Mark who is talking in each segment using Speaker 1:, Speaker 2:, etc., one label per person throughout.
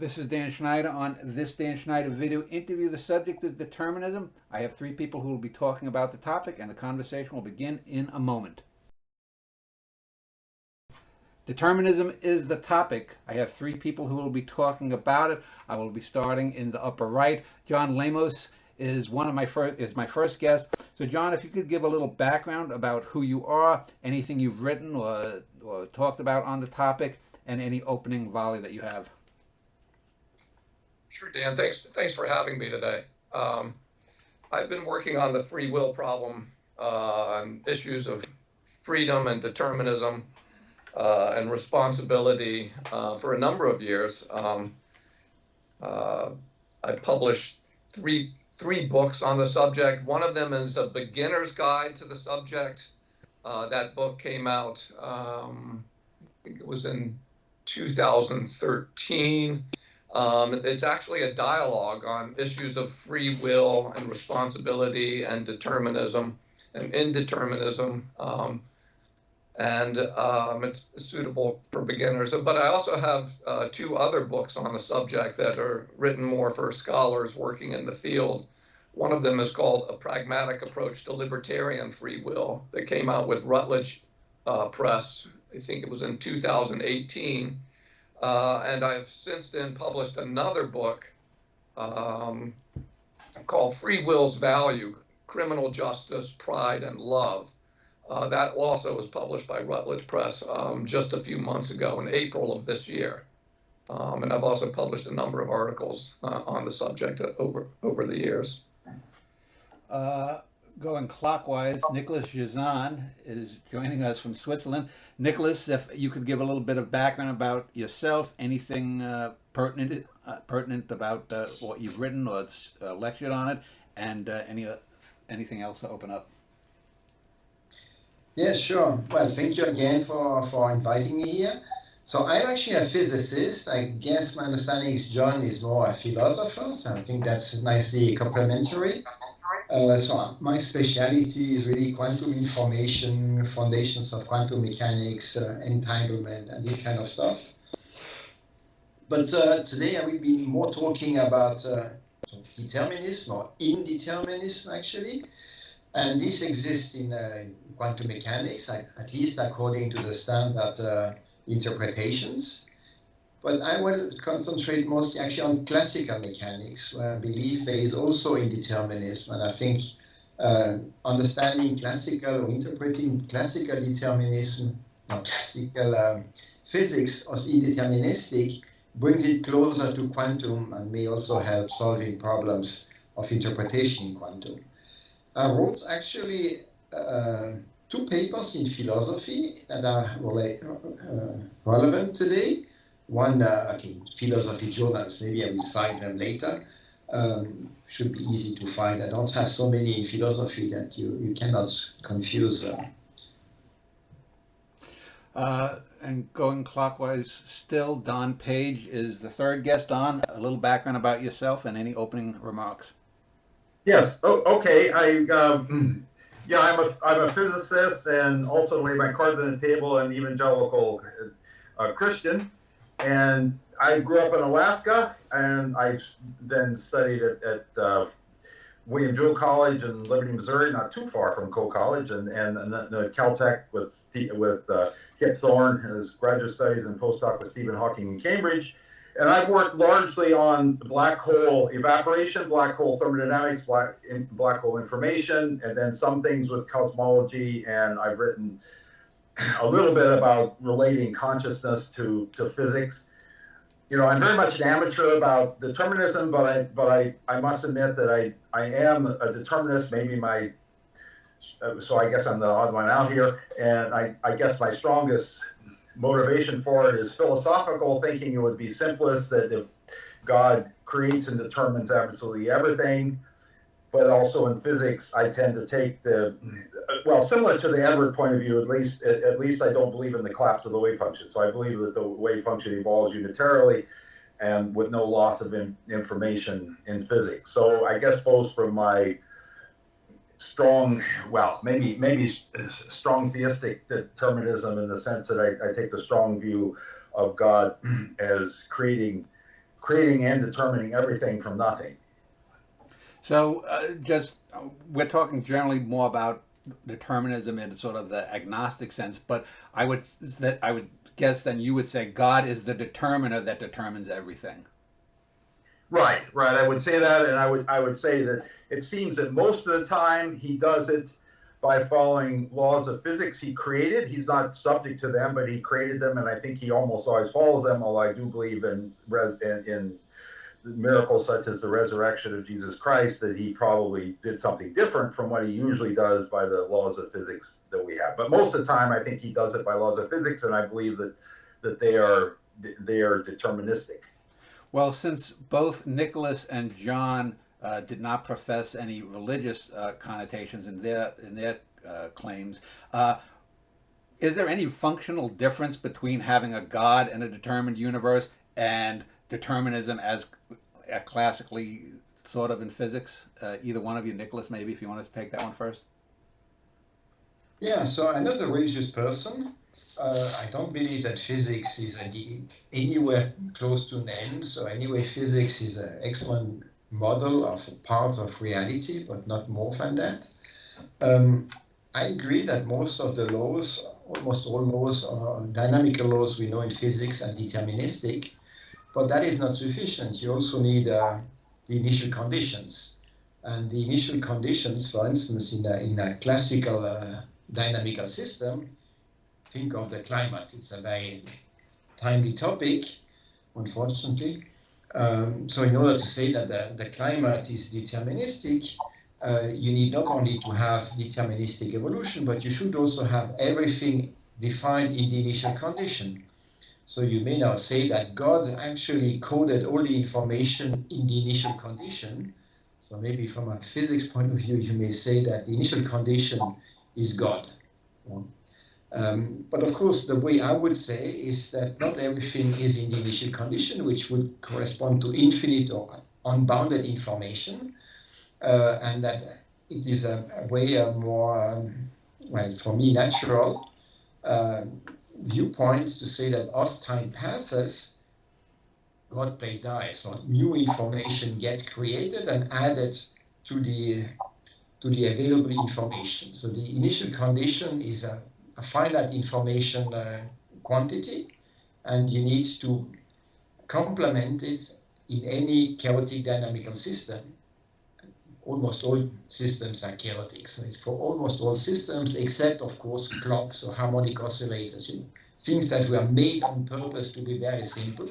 Speaker 1: This is Dan Schneider on this Dan Schneider video interview. The subject is determinism. I have three people who will be talking about the topic, and the conversation will begin in a moment. Determinism is the topic. I have three people who will be talking about it. I will be starting in the upper right. John Lemos is my first guest. So, John, if you could give a little background about who you are, anything you've written or talked about on the topic, and any opening volley that you have.
Speaker 2: Sure, Dan. Thanks for having me today. I've been working on the free will problem and issues of freedom and determinism and responsibility for a number of years. I published three books on the subject. One of them is a beginner's guide to the subject. That book came out, I think it was in 2013. It's actually a dialogue on issues of free will and responsibility and determinism and indeterminism, and it's suitable for beginners. But I also have two other books on the subject that are written more for scholars working in the field. One of them is called A Pragmatic Approach to Libertarian Free Will, that came out with Routledge Press. I think it was in 2018. And I've since then published another book called Free Will's Value, Criminal Justice, Pride, and Love. That also was published by Routledge Press just a few months ago in April of this year. And I've also published a number of articles on the subject over the years.
Speaker 1: Going clockwise, Nicholas Jazan is joining us from Switzerland. Nicholas, if you could give a little bit of background about yourself, anything pertinent about what you've written or lectured on it, and anything else to open up.
Speaker 3: Yeah, sure. Well, thank you again for inviting me here. So I'm actually a physicist. I guess my understanding is John is more a philosopher, so I think that's nicely complementary. So my specialty is really quantum information, foundations of quantum mechanics, entanglement, and this kind of stuff. But today I will be more talking about determinism or indeterminism, actually. And this exists in quantum mechanics, at least according to the standard interpretations. But I will concentrate mostly actually on classical mechanics, where I believe there is also indeterminism. And I think understanding classical or interpreting classical determinism, or classical physics as indeterministic, brings it closer to quantum and may also help solving problems of interpretation in quantum. I wrote actually two papers in philosophy that are relevant today. One, philosophy journals, maybe I will cite them later. Should be easy to find. I don't have so many in philosophy that you cannot confuse them.
Speaker 1: And going clockwise still, Don Page is the third guest. Don, a little background about yourself and any opening remarks.
Speaker 4: Yes. Oh, okay. I'm a physicist and also lay my cards on the table, an evangelical Christian. And I grew up in Alaska, and I then studied at William Jewell College in Liberty, Missouri, not too far from Coe College, and the Caltech with Kip Thorne, his graduate studies and postdoc with Stephen Hawking in Cambridge. And I've worked largely on black hole evaporation, black hole thermodynamics, black hole information, and then some things with cosmology. And I've written a little bit about relating consciousness to physics. You know, I'm very much an amateur about determinism, but I must admit that I am a determinist, so I guess I'm the odd one out here. And I guess my strongest motivation for it is philosophical thinking. It would be simplest that if God creates and determines absolutely everything, but also in physics, I tend to take similar to the Edward point of view, at least I don't believe in the collapse of the wave function. So I believe that the wave function evolves unitarily and with no loss of information in physics. So I guess both from my strong, maybe strong theistic determinism in the sense that I take the strong view of God as creating creating and determining everything from nothing.
Speaker 1: So, we're talking generally more about determinism in sort of the agnostic sense, but I would guess then you would say God is the determiner that determines everything.
Speaker 4: Right. I would say that, and I would say that it seems that most of the time he does it by following laws of physics he created. He's not subject to them, but he created them, and I think he almost always follows them, although I do believe in miracles such as the resurrection of Jesus Christ, that he probably did something different from what he usually does by the laws of physics that we have. But most of the time, I think he does it by laws of physics, and I believe that they are deterministic.
Speaker 1: Well, since both Nicholas and John did not profess any religious connotations in their claims, is there any functional difference between having a God and a determined universe and determinism as classically thought of in physics? Either one of you, Nicholas, maybe, if you want to take that one first.
Speaker 3: Yeah, so I'm not a religious person. I don't believe that physics is anywhere close to an end. So anyway, physics is an excellent model of a part of reality, but not more than that. I agree that most of the laws, almost all laws, dynamical laws we know in physics are deterministic, but that is not sufficient. You also need the initial conditions. And the initial conditions, for instance, in a classical dynamical system, think of the climate. It's a very timely topic, unfortunately. So in order to say that the climate is deterministic, you need not only to have deterministic evolution, but you should also have everything defined in the initial condition. So you may now say that God actually coded all the information in the initial condition. So maybe from a physics point of view, you may say that the initial condition is God. But of course, the way I would say is that not everything is in the initial condition, which would correspond to infinite or unbounded information, and that it is a way more, well, for me, natural viewpoint to say that as time passes, God plays dice, so new information gets created and added to the available information. So the initial condition is a finite information quantity, and you need to complement it in any chaotic dynamical system. Almost all systems are chaotic, so it's for almost all systems, except, of course, clocks or harmonic oscillators, things that were made on purpose to be very simple.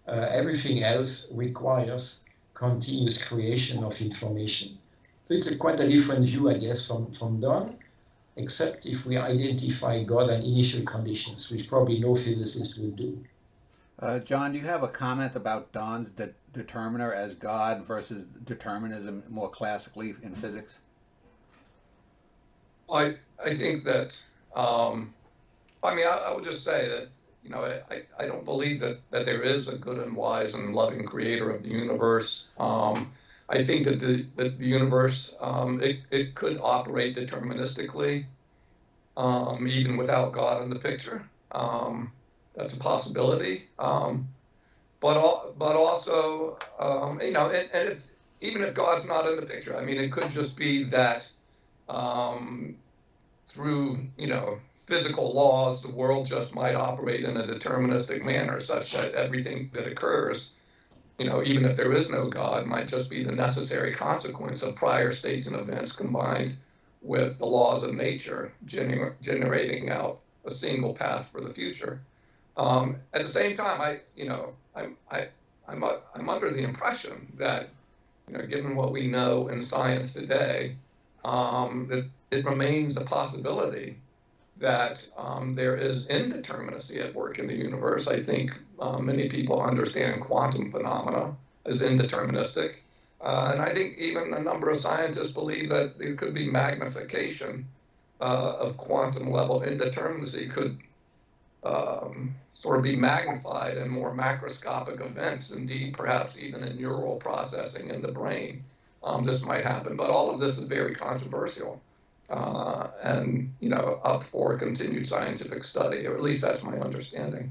Speaker 3: Everything else requires continuous creation of information. So it's quite a different view, I guess, from Don, except if we identify God and initial conditions, which probably no physicist would do.
Speaker 1: John, do you have a comment about Don's determiner as God versus determinism more classically in physics?
Speaker 2: I think that, I would just say that, I don't believe that there is a good and wise and loving creator of the universe. I think that the universe, it could operate deterministically, even without God in the picture. That's a possibility. But also, even if God's not in the picture, it could just be that through, physical laws, the world just might operate in a deterministic manner such that everything that occurs, even if there is no God, might just be the necessary consequence of prior states and events combined with the laws of nature generating out a single path for the future. At the same time, I'm under the impression that, given what we know in science today, that it remains a possibility that there is indeterminacy at work in the universe. I think many people understand quantum phenomena as indeterministic. And I think even a number of scientists believe that there could be magnification of quantum level indeterminacy could sort of be magnified in more macroscopic events, indeed perhaps even in neural processing in the brain. This might happen, but all of this is very controversial. And up for continued scientific study, or at least that's my understanding.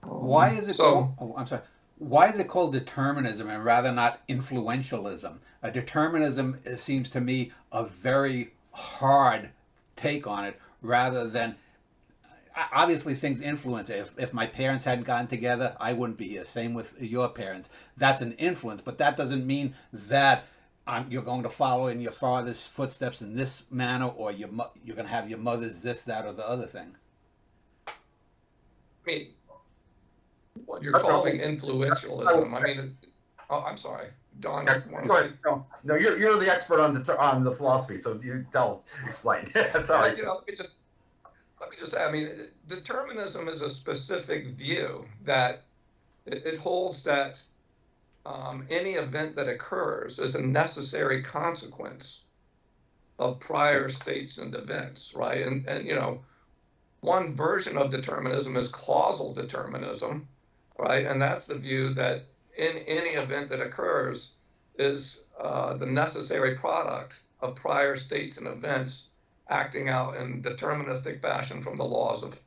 Speaker 1: Why is it?
Speaker 2: So?
Speaker 1: I'm sorry. Why is it called determinism and rather not influentialism? Determinism seems to me a very hard take on it, rather than obviously things influence it. If my parents hadn't gotten together, I wouldn't be here. Same with your parents. That's an influence, but that doesn't mean that you're going to follow in your father's footsteps in this manner, or you're going to have your mother's this, that, or the other thing.
Speaker 2: I mean, what you're calling influentialism. I mean, I'm sorry, Don.
Speaker 4: Go ahead. No, you're the expert on the philosophy, so you tell us, explain. Sorry.
Speaker 2: Let me just say, I mean, determinism is a specific view that it holds that any event that occurs is a necessary consequence of prior states and events, right? And one version of determinism is causal determinism, right? And that's the view that in any event that occurs is the necessary product of prior states and events acting out in deterministic fashion from the laws of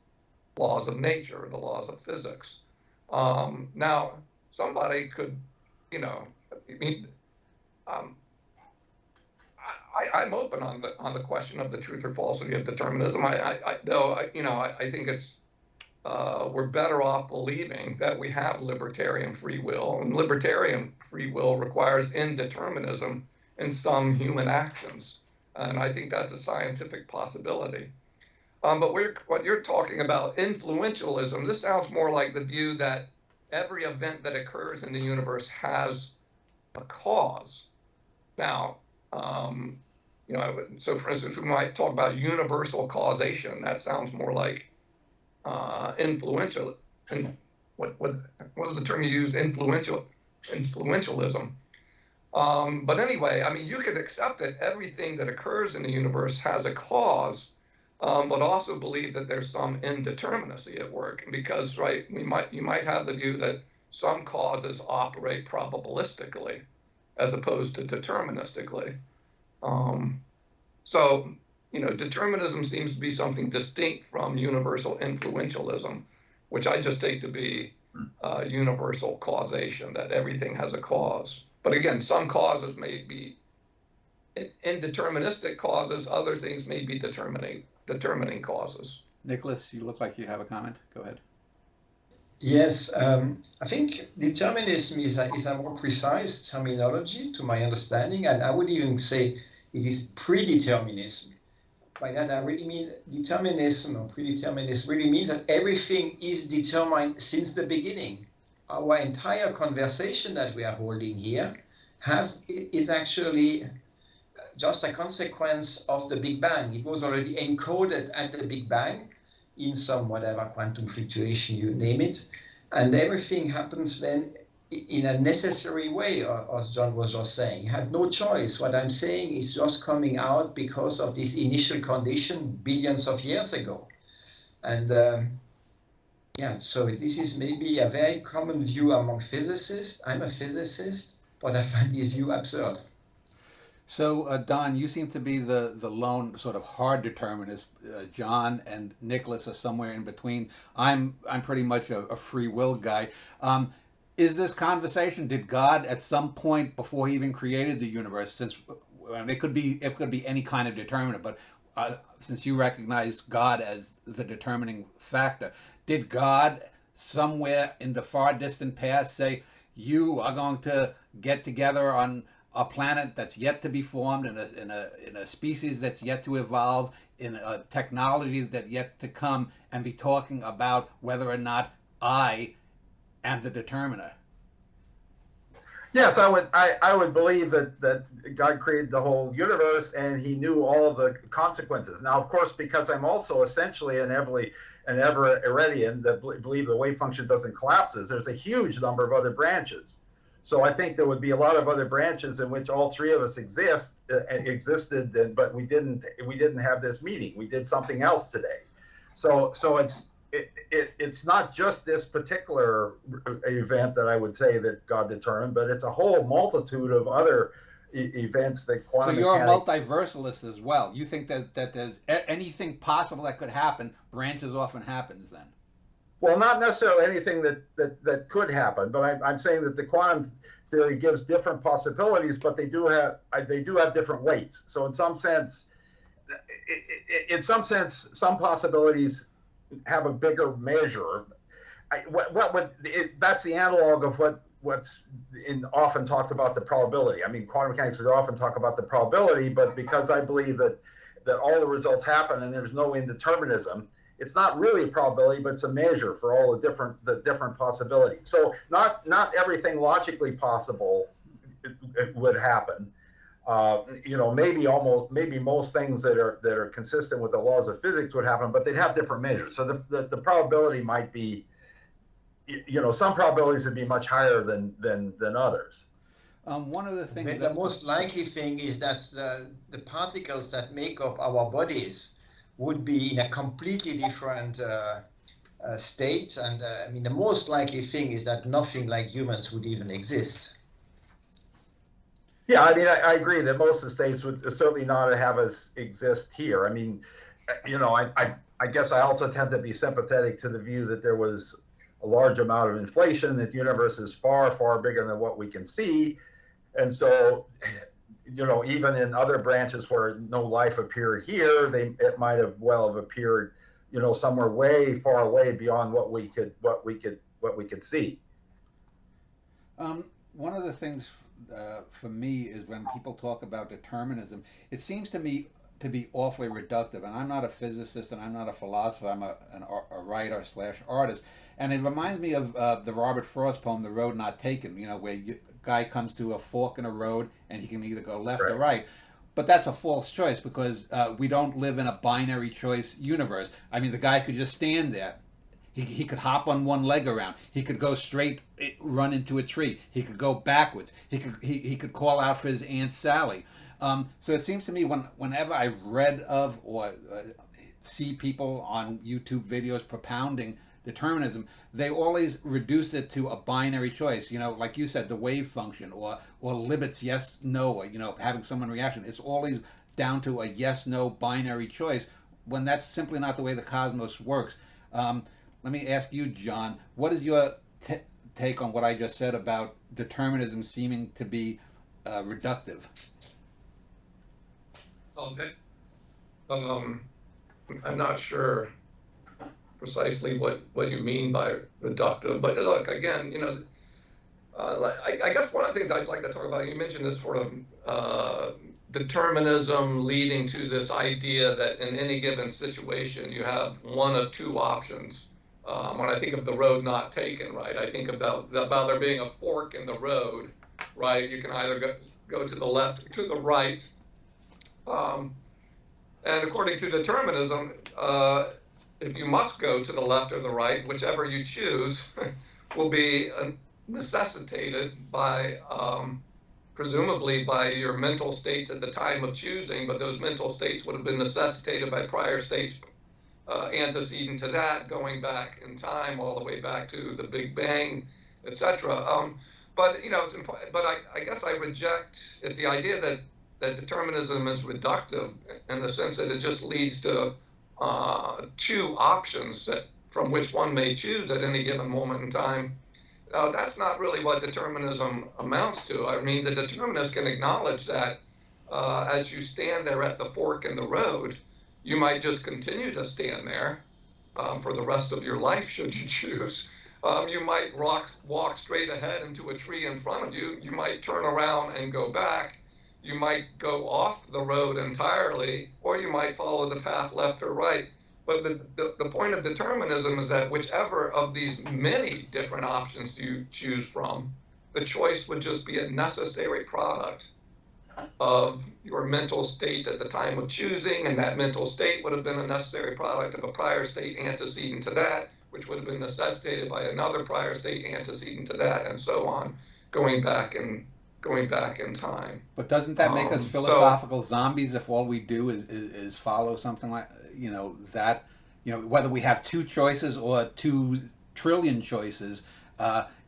Speaker 2: nature, the laws of physics. Now, somebody could, I'm open on the question of the truth or falsity of determinism. I think it's we're better off believing that we have libertarian free will, and libertarian free will requires indeterminism in some human actions, and I think that's a scientific possibility. But what you're talking about, influentialism, this sounds more like the view that every event that occurs in the universe has a cause. Now, so for instance, we might talk about universal causation. That sounds more like influential. And what was the term you used? Influentialism. But anyway, I mean, you could accept that everything that occurs in the universe has a cause, but also believe that there's some indeterminacy at work, because, right, you might have the view that some causes operate probabilistically as opposed to deterministically. So, determinism seems to be something distinct from universal influentialism, which I just take to be universal causation, that everything has a cause. But again, some causes may be indeterministic causes, other things may be determining causes.
Speaker 1: Nicholas, you look like you have a comment. Go ahead.
Speaker 3: Yes, I think determinism is a more precise terminology to my understanding, and I would even say it is predeterminism. By that, I really mean determinism or predeterminism really means that everything is determined since the beginning. Our entire conversation that we are holding here is actually just a consequence of the Big Bang. It was already encoded at the Big Bang in some whatever quantum fluctuation, you name it. And everything happens then in a necessary way, as John was just saying. He had no choice. What I'm saying is just coming out because of this initial condition billions of years ago. And so this is maybe a very common view among physicists. I'm a physicist, but I find this view absurd.
Speaker 1: So, Don, you seem to be the lone sort of hard determinist. John and Nicholas are somewhere in between. I'm pretty much a free will guy. Is this conversation, did God at some point before he even created the universe, since it could be any kind of determinant, but since you recognize God as the determining factor, did God somewhere in the far distant past say, you are going to get together on a planet that's yet to be formed, in a species that's yet to evolve, in a technology that's yet to come, and be talking about whether or not I am the determiner?
Speaker 4: Yes, I would believe that God created the whole universe and he knew all of the consequences. Now, of course, because I'm also essentially an Everettian that believe the wave function doesn't collapse, there's a huge number of other branches. So I think there would be a lot of other branches in which all three of us existed, but we didn't have this meeting. We did something else today. So it's not just this particular event that I would say that God determined, but it's a whole multitude of other events that quantum
Speaker 1: mechanics. So you're
Speaker 4: mechanic...
Speaker 1: a multiversalist as well. You think that there's anything possible that could happen branches off and happens then?
Speaker 4: Well, not necessarily anything that could happen, but I'm saying that the quantum theory gives different possibilities, but they do have different weights. So in some sense, some possibilities have a bigger measure. That's the analog of what's often talked about the probability. I mean, quantum mechanics would often talk about the probability, but because I believe that all the results happen and there's no indeterminism, it's not really a probability, but it's a measure for all the different possibilities. So not everything logically possible it would happen. Maybe most things that are consistent with the laws of physics would happen, but they'd have different measures. So the probability might be, some probabilities would be much higher than others.
Speaker 1: One of the things
Speaker 3: The most likely thing is that the particles that make up our bodies would be in a completely different state. And I mean, the most likely thing is that nothing like humans would even exist.
Speaker 4: Yeah, I mean, I agree that most of the states would certainly not have us exist here. I mean, I guess I also tend to be sympathetic to the view that there was a large amount of inflation, that the universe is far, far bigger than what we can see. And so, even in other branches where no life appeared here, it might have appeared, somewhere way far away beyond what we could see.
Speaker 1: One of the things for me is when people talk about determinism, it seems to me to be awfully reductive. And I'm not a physicist and I'm not a philosopher. I'm a writer / artist. And it reminds me of the Robert Frost poem, The Road Not Taken, where a guy comes to a fork in a road and he can either go left or right. But that's a false choice because we don't live in a binary choice universe. I mean, the guy could just stand there. He could hop on one leg around. He could go straight, run into a tree. He could go backwards. He could call out for his Aunt Sally. So it seems to me whenever I've read of or see people on YouTube videos propounding determinism, they always reduce it to a binary choice. Like you said, the wave function or Libet's yes, no, or, having someone reaction. It's always down to a yes, no binary choice when that's simply not the way the cosmos works. Let me ask you, John, what is your take on what I just said about determinism seeming to be reductive?
Speaker 2: Okay. I'm not sure precisely what you mean by reductive, but look, again, I guess one of the things I'd like to talk about, you mentioned this sort of determinism leading to this idea that in any given situation you have one of two options. When I think of the road not taken, right, I think about there being a fork in the road, right? You can either go to the left or to the right. And according to determinism, if you must go to the left or the right, whichever you choose will be necessitated by, presumably by your mental states at the time of choosing, but those mental states would have been necessitated by prior states antecedent to that, going back in time all the way back to the Big Bang, etc. But I guess I reject the idea that determinism is reductive in the sense that it just leads to two options from which one may choose at any given moment in time. That's not really what determinism amounts to. I mean, the determinist can acknowledge that as you stand there at the fork in the road, you might just continue to stand there for the rest of your life, should you choose. You might walk straight ahead into a tree in front of you. You might turn around and go back. You might go off the road entirely, or you might follow the path left or right. But the point of determinism is that whichever of these many different options you choose from, the choice would just be a necessary product of your mental state at the time of choosing, and that mental state would have been a necessary product of a prior state antecedent to that, which would have been necessitated by another prior state antecedent to that, and so on, going back in time.
Speaker 1: But doesn't that make us philosophical zombies if all we do is follow something like that? Whether we have two choices or 2 trillion choices,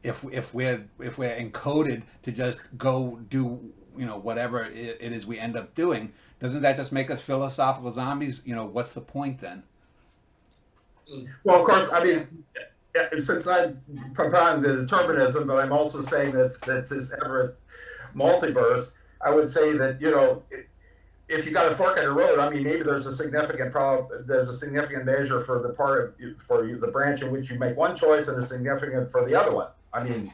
Speaker 1: if we're encoded to just go do whatever it is we end up doing, doesn't that just make us philosophical zombies? What's the point then?
Speaker 4: Well, of course, I mean, since I'm propounding the determinism, but I'm also saying that this ever multiverse, I would say that, you know, if you got a fork in the road, I mean, maybe there's a significant problem. There's a significant measure for the part of the branch in which you make one choice, and a significant for the other one. I mean,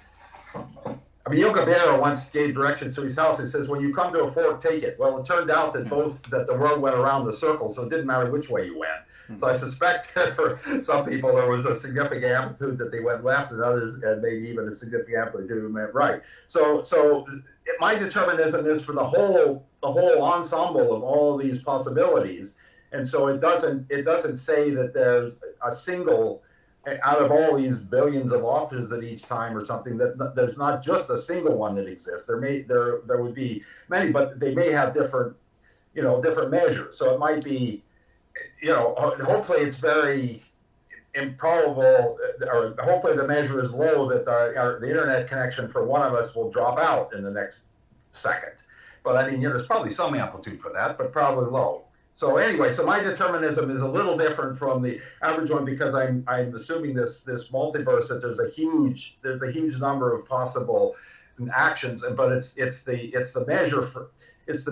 Speaker 4: Yogi Berra once gave directions to his house. He says, "When you come to a fork, take it." Well, it turned out that the road went around the circle, so it didn't matter which way you went. So I suspect that for some people there was a significant amplitude that they went left, and others, and maybe even a significant amplitude that went right. So my determinism is for the whole ensemble of all of these possibilities, and so it doesn't say that there's a single out of all these billions of options at each time or something, that there's not just a single one that exists. There would be many, but they may have different measures. So it might be, hopefully it's very improbable, or hopefully the measure is low that the internet connection for one of us will drop out in the next second. But I mean, there's probably some amplitude for that, but probably low. So anyway, so my determinism is a little different from the average one, because I'm assuming this multiverse, that there's a huge number of possible actions, but it's the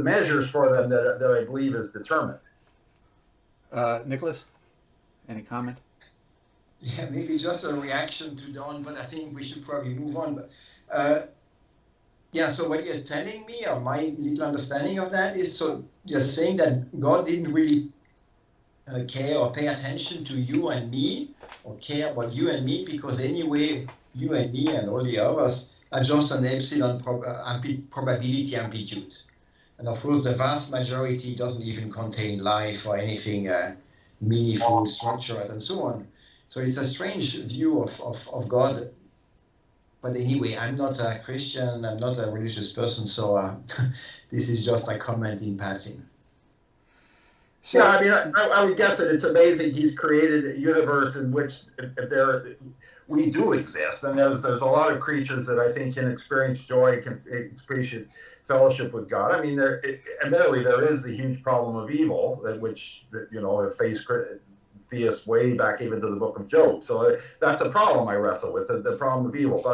Speaker 4: measures for them that I believe is determined.
Speaker 1: Nicholas, any comment?
Speaker 3: Yeah, maybe just a reaction to Don, but I think we should probably move on. But yeah, so what you're telling me, or my little understanding of that, is, so you're saying that God didn't really care or pay attention to you and me, or care about you and me, because anyway, you and me and all the others are just an epsilon probability amplitude. And of course, the vast majority doesn't even contain life or anything meaningful, structured, and so on. So it's a strange view of God. But anyway, I'm not a Christian, I'm not a religious person, so this is just a comment in passing.
Speaker 4: So, yeah, I mean, I would guess that it's amazing he's created a universe in which we do exist. And there's a lot of creatures that I think can experience joy, can experience fellowship with God. I mean, admittedly, there is the huge problem of evil, which, have faced theists way back even to the book of Job. So that's a problem I wrestle with, the problem of evil. But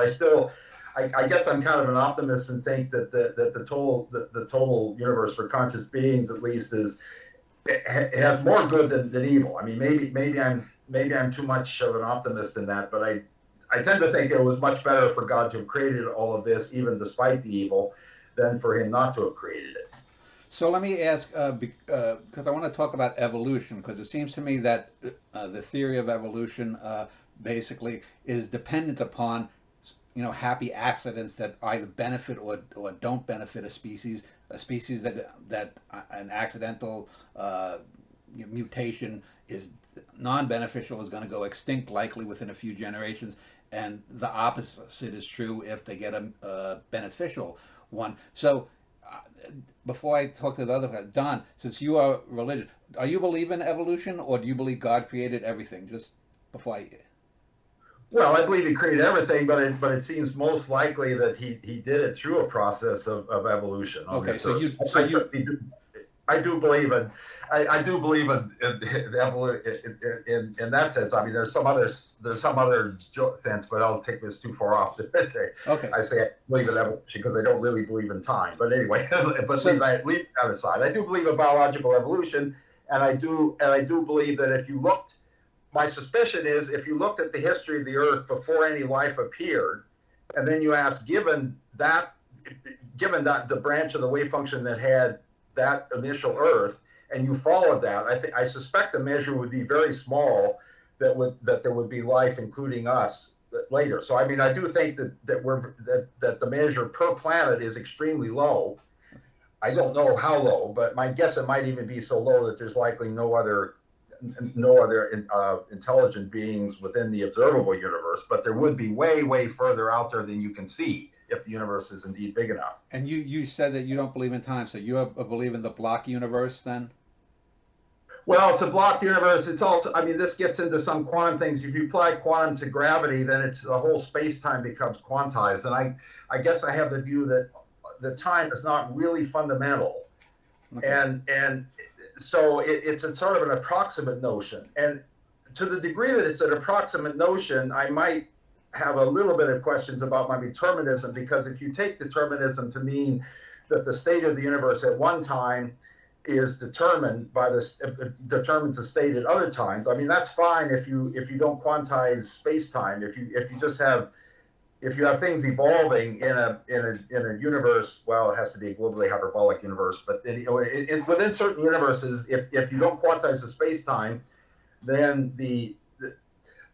Speaker 4: I guess I'm kind of an optimist and think that the total universe for conscious beings, at least, has more good than evil. I mean, maybe I'm too much of an optimist in that, but I tend to think it was much better for God to have created all of this, even despite the evil, than for him not to have created it.
Speaker 1: So let me ask, because I want to talk about evolution, because it seems to me that the theory of evolution basically is dependent upon, happy accidents that either benefit or don't benefit a species that an accidental mutation is non-beneficial, is going to go extinct likely within a few generations, and the opposite is true if they get a beneficial one. So before I talk to the other guy, Don, since you are religious, are you believe in evolution, or do you believe God created everything? Just before I...
Speaker 4: Well, I believe he created everything, but it seems most likely that he did it through a process of evolution.
Speaker 1: Okay,
Speaker 4: I do believe in evolution in that sense. I mean, there's some other sense, but I'll take this too far off to say.
Speaker 1: Okay.
Speaker 4: I say I believe in evolution because I don't really believe in time. But anyway, leave that aside. I do believe in biological evolution, and I do believe that if you looked, my suspicion is if you looked at the history of the Earth before any life appeared, and then you asked, given that the branch of the wave function that had that initial Earth, and you followed that, I suspect the measure would be very small that there would be life, including us, later. So I mean, I do think that the measure per planet is extremely low. I don't know how low, but my guess it might even be so low that there's likely no other intelligent beings within the observable universe. But there would be way further out there than you can see, if the universe is indeed big enough.
Speaker 1: And you said that you don't believe in time, so you believe in the block universe then?
Speaker 4: Well, it's a blocked universe. It's all, I mean, this gets into some quantum things. If you apply quantum to gravity, then the whole space-time becomes quantized. And I guess I have the view that the time is not really fundamental. Okay. And so it's a sort of an approximate notion. And to the degree that it's an approximate notion, I might have a little bit of questions about my determinism, because if you take determinism to mean that the state of the universe at one time is determined by this, determines the state at other times. I mean, that's fine if you don't quantize space-time. If you just have, if you have things evolving in a universe, well, it has to be a globally hyperbolic universe, but within certain universes, if you don't quantize the space-time, then the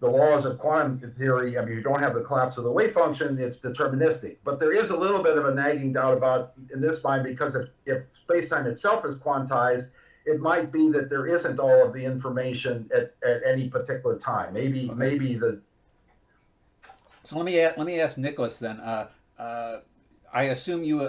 Speaker 4: laws of quantum theory, I mean, you don't have the collapse of the wave function, it's deterministic. But there is a little bit of a nagging doubt about in this mind, because if space-time itself is quantized, it might be that there isn't all of the information at any particular time. Maybe the.
Speaker 1: So let me ask Nicholas then. I assume you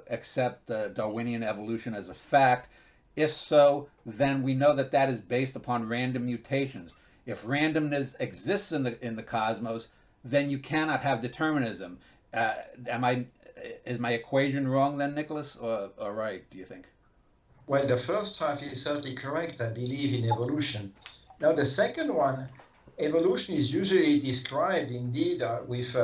Speaker 1: accept Darwinian evolution as a fact. If so, then we know that is based upon random mutations. If randomness exists in the cosmos, then you cannot have determinism. Is my equation wrong then, Nicholas, or right, do you think?
Speaker 3: Well, the first half is certainly correct. I believe in evolution. Now, the second one, evolution is usually described indeed with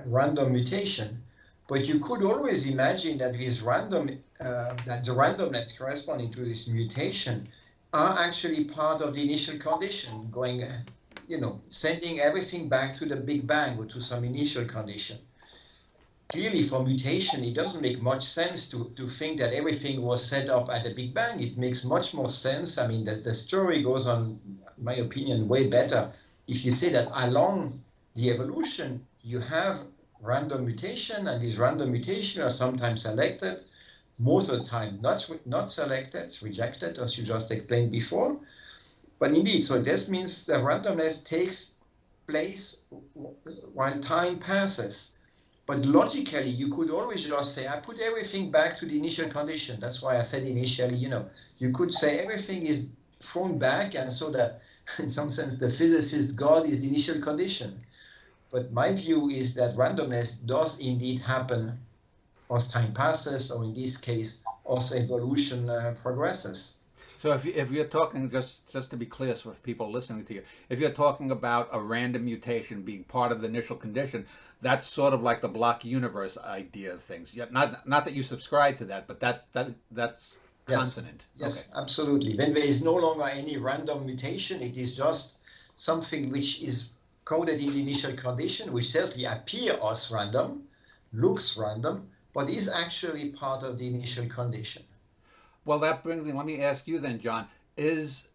Speaker 3: random mutation, but you could always imagine that this random, that the randomness corresponding to this mutation are actually part of the initial condition, going, sending everything back to the Big Bang or to some initial condition. Clearly, for mutation, it doesn't make much sense to think that everything was set up at the Big Bang. It makes much more sense. I mean, the story goes on, in my opinion, way better if you say that along the evolution, you have random mutation, and these random mutations are sometimes selected, most of the time not selected, rejected, as you just explained before. But indeed, so this means the randomness takes place while time passes. But logically, you could always just say, I put everything back to the initial condition. That's why I said initially, you could say everything is thrown back, and so that in some sense the physicist God is the initial condition. But my view is that randomness does indeed happen as time passes, or in this case, as evolution progresses.
Speaker 1: So if you're talking, just to be clear for people listening to you, if you're talking about a random mutation being part of the initial condition, that's sort of like the block universe idea of things. Not that you subscribe to that, but that's consonant.
Speaker 3: Yes,
Speaker 1: okay.
Speaker 3: Absolutely. When there is no longer any random mutation, it is just something which is coded in the initial condition, which certainly appears as random, looks random, but is actually part of the initial condition.
Speaker 1: Well, that brings me, let me ask you then, John, is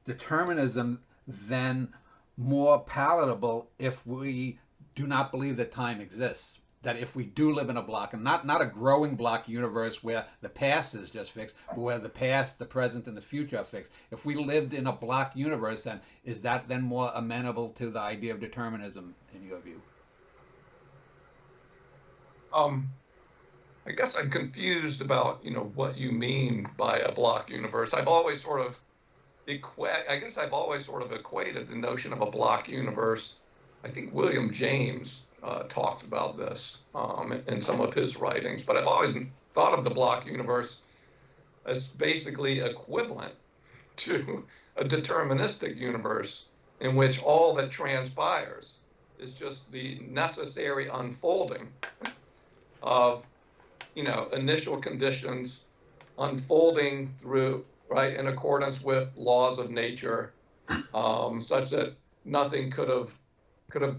Speaker 1: determinism then more palatable if we do not believe that time exists? That if we do live in a block, and not a growing block universe where the past is just fixed, but where the past, the present, and the future are fixed. If we lived in a block universe, then is that then more amenable to the idea of determinism in your view?
Speaker 2: I guess I'm confused about, what you mean by a block universe. I've always sort of equated the notion of a block universe. I think William James talked about this in some of his writings, but I've always thought of the block universe as basically equivalent to a deterministic universe in which all that transpires is just the necessary unfolding of initial conditions unfolding through, right, in accordance with laws of nature, such that nothing could have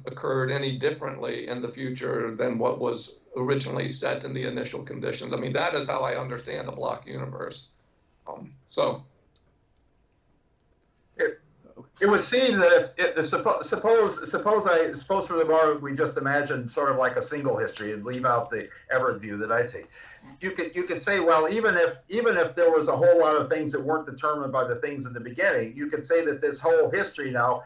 Speaker 2: occurred any differently in the future than what was originally set in the initial conditions. I mean, that is how I understand the block universe.
Speaker 4: It would seem that suppose for the moment we just imagine sort of like a single history and leave out the Everett view that I take. You could say, well, even if there was a whole lot of things that weren't determined by the things in the beginning, you could say that this whole history now,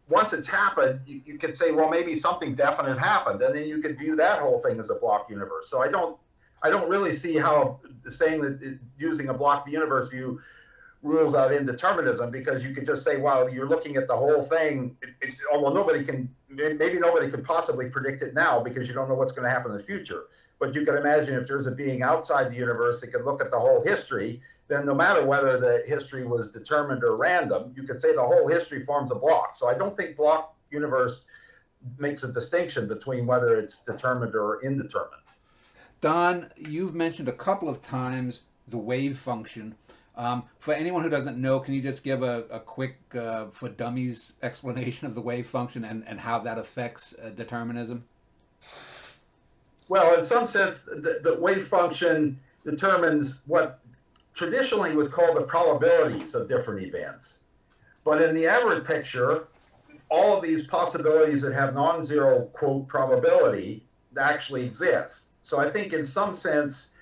Speaker 4: once it's happened, you could say, well, maybe something definite happened, and then you could view that whole thing as a block universe. So I don't really see how saying that using a block universe view rules out indeterminism, because you could just say, well, you're looking at the whole thing. Although maybe nobody could possibly predict it now because you don't know what's going to happen in the future. But you can imagine if there's a being outside the universe that could look at the whole history then no matter whether the history was determined or random, you could say the whole history forms a block. So I don't think block universe makes a distinction between whether it's determined or indeterminate.
Speaker 1: Don, you've mentioned a couple of times the wave function. For anyone who doesn't know, can you just give a quick, for dummies, explanation of the wave function and how that affects determinism?
Speaker 4: Well, in some sense, the wave function determines what traditionally was called the probabilities of different events. But in the average picture, all of these possibilities that have non-zero, quote, probability actually exist. So I think in some sense,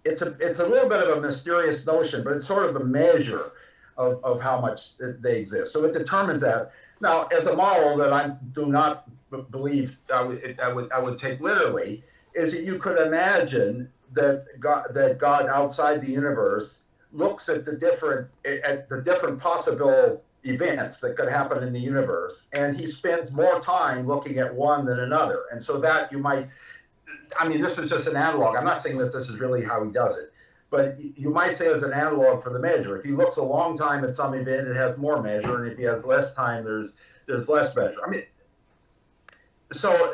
Speaker 4: it's a little bit of a mysterious notion, but it's sort of the measure of how much they exist. So it determines that. Now, as a model that I do not believe I would take literally, is that you could imagine that God outside the universe looks at the different possible events that could happen in the universe, and he spends more time looking at one than another. And so that you might, I mean, this is just an analog. I'm not saying that this is really how he does it, but you might say as an analog for the measure. If he looks a long time at some event, it has more measure, and if he has less time, there's less measure. I mean, so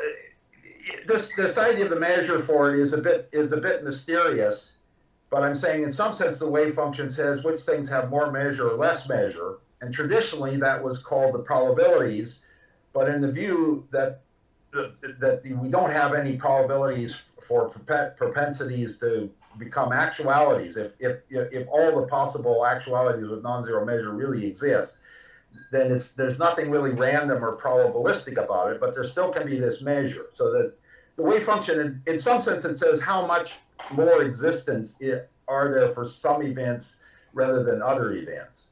Speaker 4: this idea of the measure for it is a bit mysterious, but I'm saying in some sense the wave function says which things have more measure or less measure, and traditionally that was called the probabilities. But in the view that we don't have any probabilities for propensities to become actualities, if all the possible actualities with non-zero measure really exist, then there's nothing really random or probabilistic about it, but there still can be this measure. So that the wave function, in some sense, it says how much more existence are there for some events rather than other events.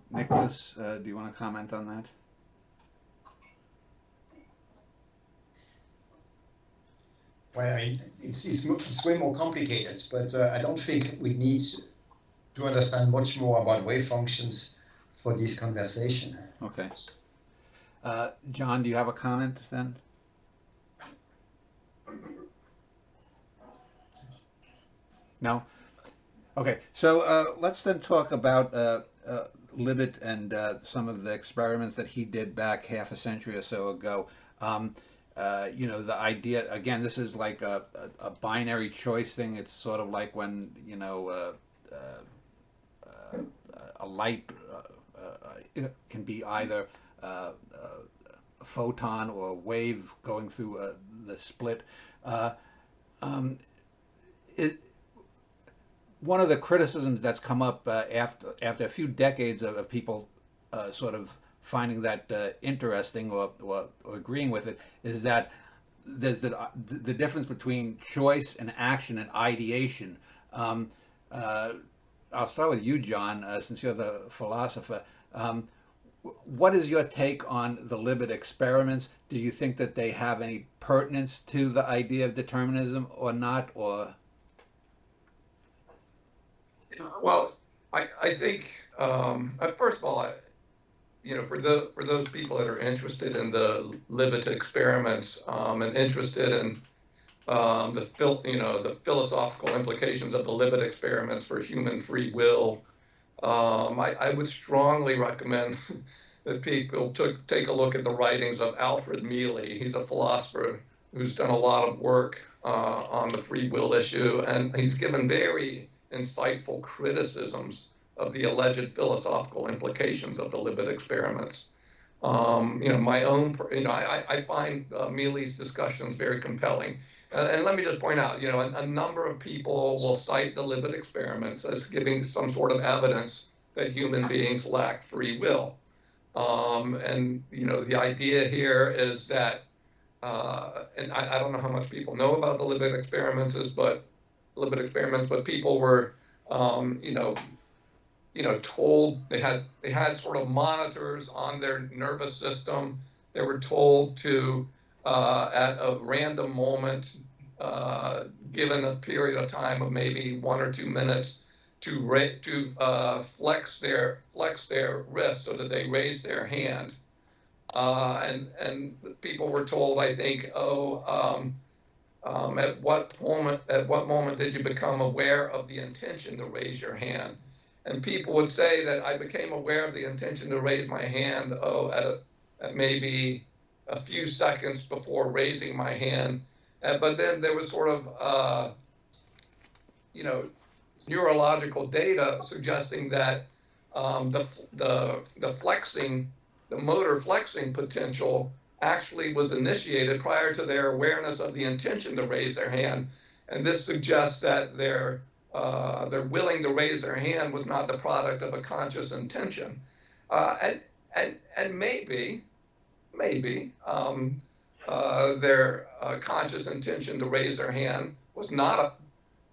Speaker 1: Nicholas, do you want to comment on that?
Speaker 3: Well, I mean, it's way more complicated, but I don't think we need to understand much more about wave functions for this conversation.
Speaker 1: Okay. John, do you have a comment then? No? Okay, so let's then talk about Libet and some of the experiments that he did back half a century or so ago. The idea, again, this is like a binary choice thing. It's sort of like when, a light can be either a photon or a wave going through the split. One of the criticisms that's come up after a few decades of people sort of finding that interesting or agreeing with it is that there's the difference between choice and action and ideation. I'll start with you, John, since you're the philosopher. What is your take on the Libet experiments? Do you think that they have any pertinence to the idea of determinism or not? Or
Speaker 2: well, I think first of all, for those people that are interested in the Libet experiments and interested in the philosophical implications of the Libet experiments for human free will, I would strongly recommend that people take a look at the writings of Alfred Mealy. He's a philosopher who's done a lot of work on the free will issue, and he's given very insightful criticisms of the alleged philosophical implications of the Libet experiments. I find Mealy's discussions very compelling. And let me just point out, a number of people will cite the Libet experiments as giving some sort of evidence that human beings lack free will. The idea here is that, and I don't know how much people know about the Libet experiments, but people were, told they had sort of monitors on their nervous system. They were told to, at a random moment, given a period of time of maybe 1 or 2 minutes, to flex their wrist so that they raise their hand. And people were told, I think, At what moment did you become aware of the intention to raise your hand? And people would say that I became aware of the intention to raise my hand, at maybe a few seconds before raising my hand. But then there was sort of, neurological data suggesting that the flexing, the motor flexing potential actually was initiated prior to their awareness of the intention to raise their hand. And this suggests that their willing to raise their hand was not the product of a conscious intention. And maybe their conscious intention to raise their hand was not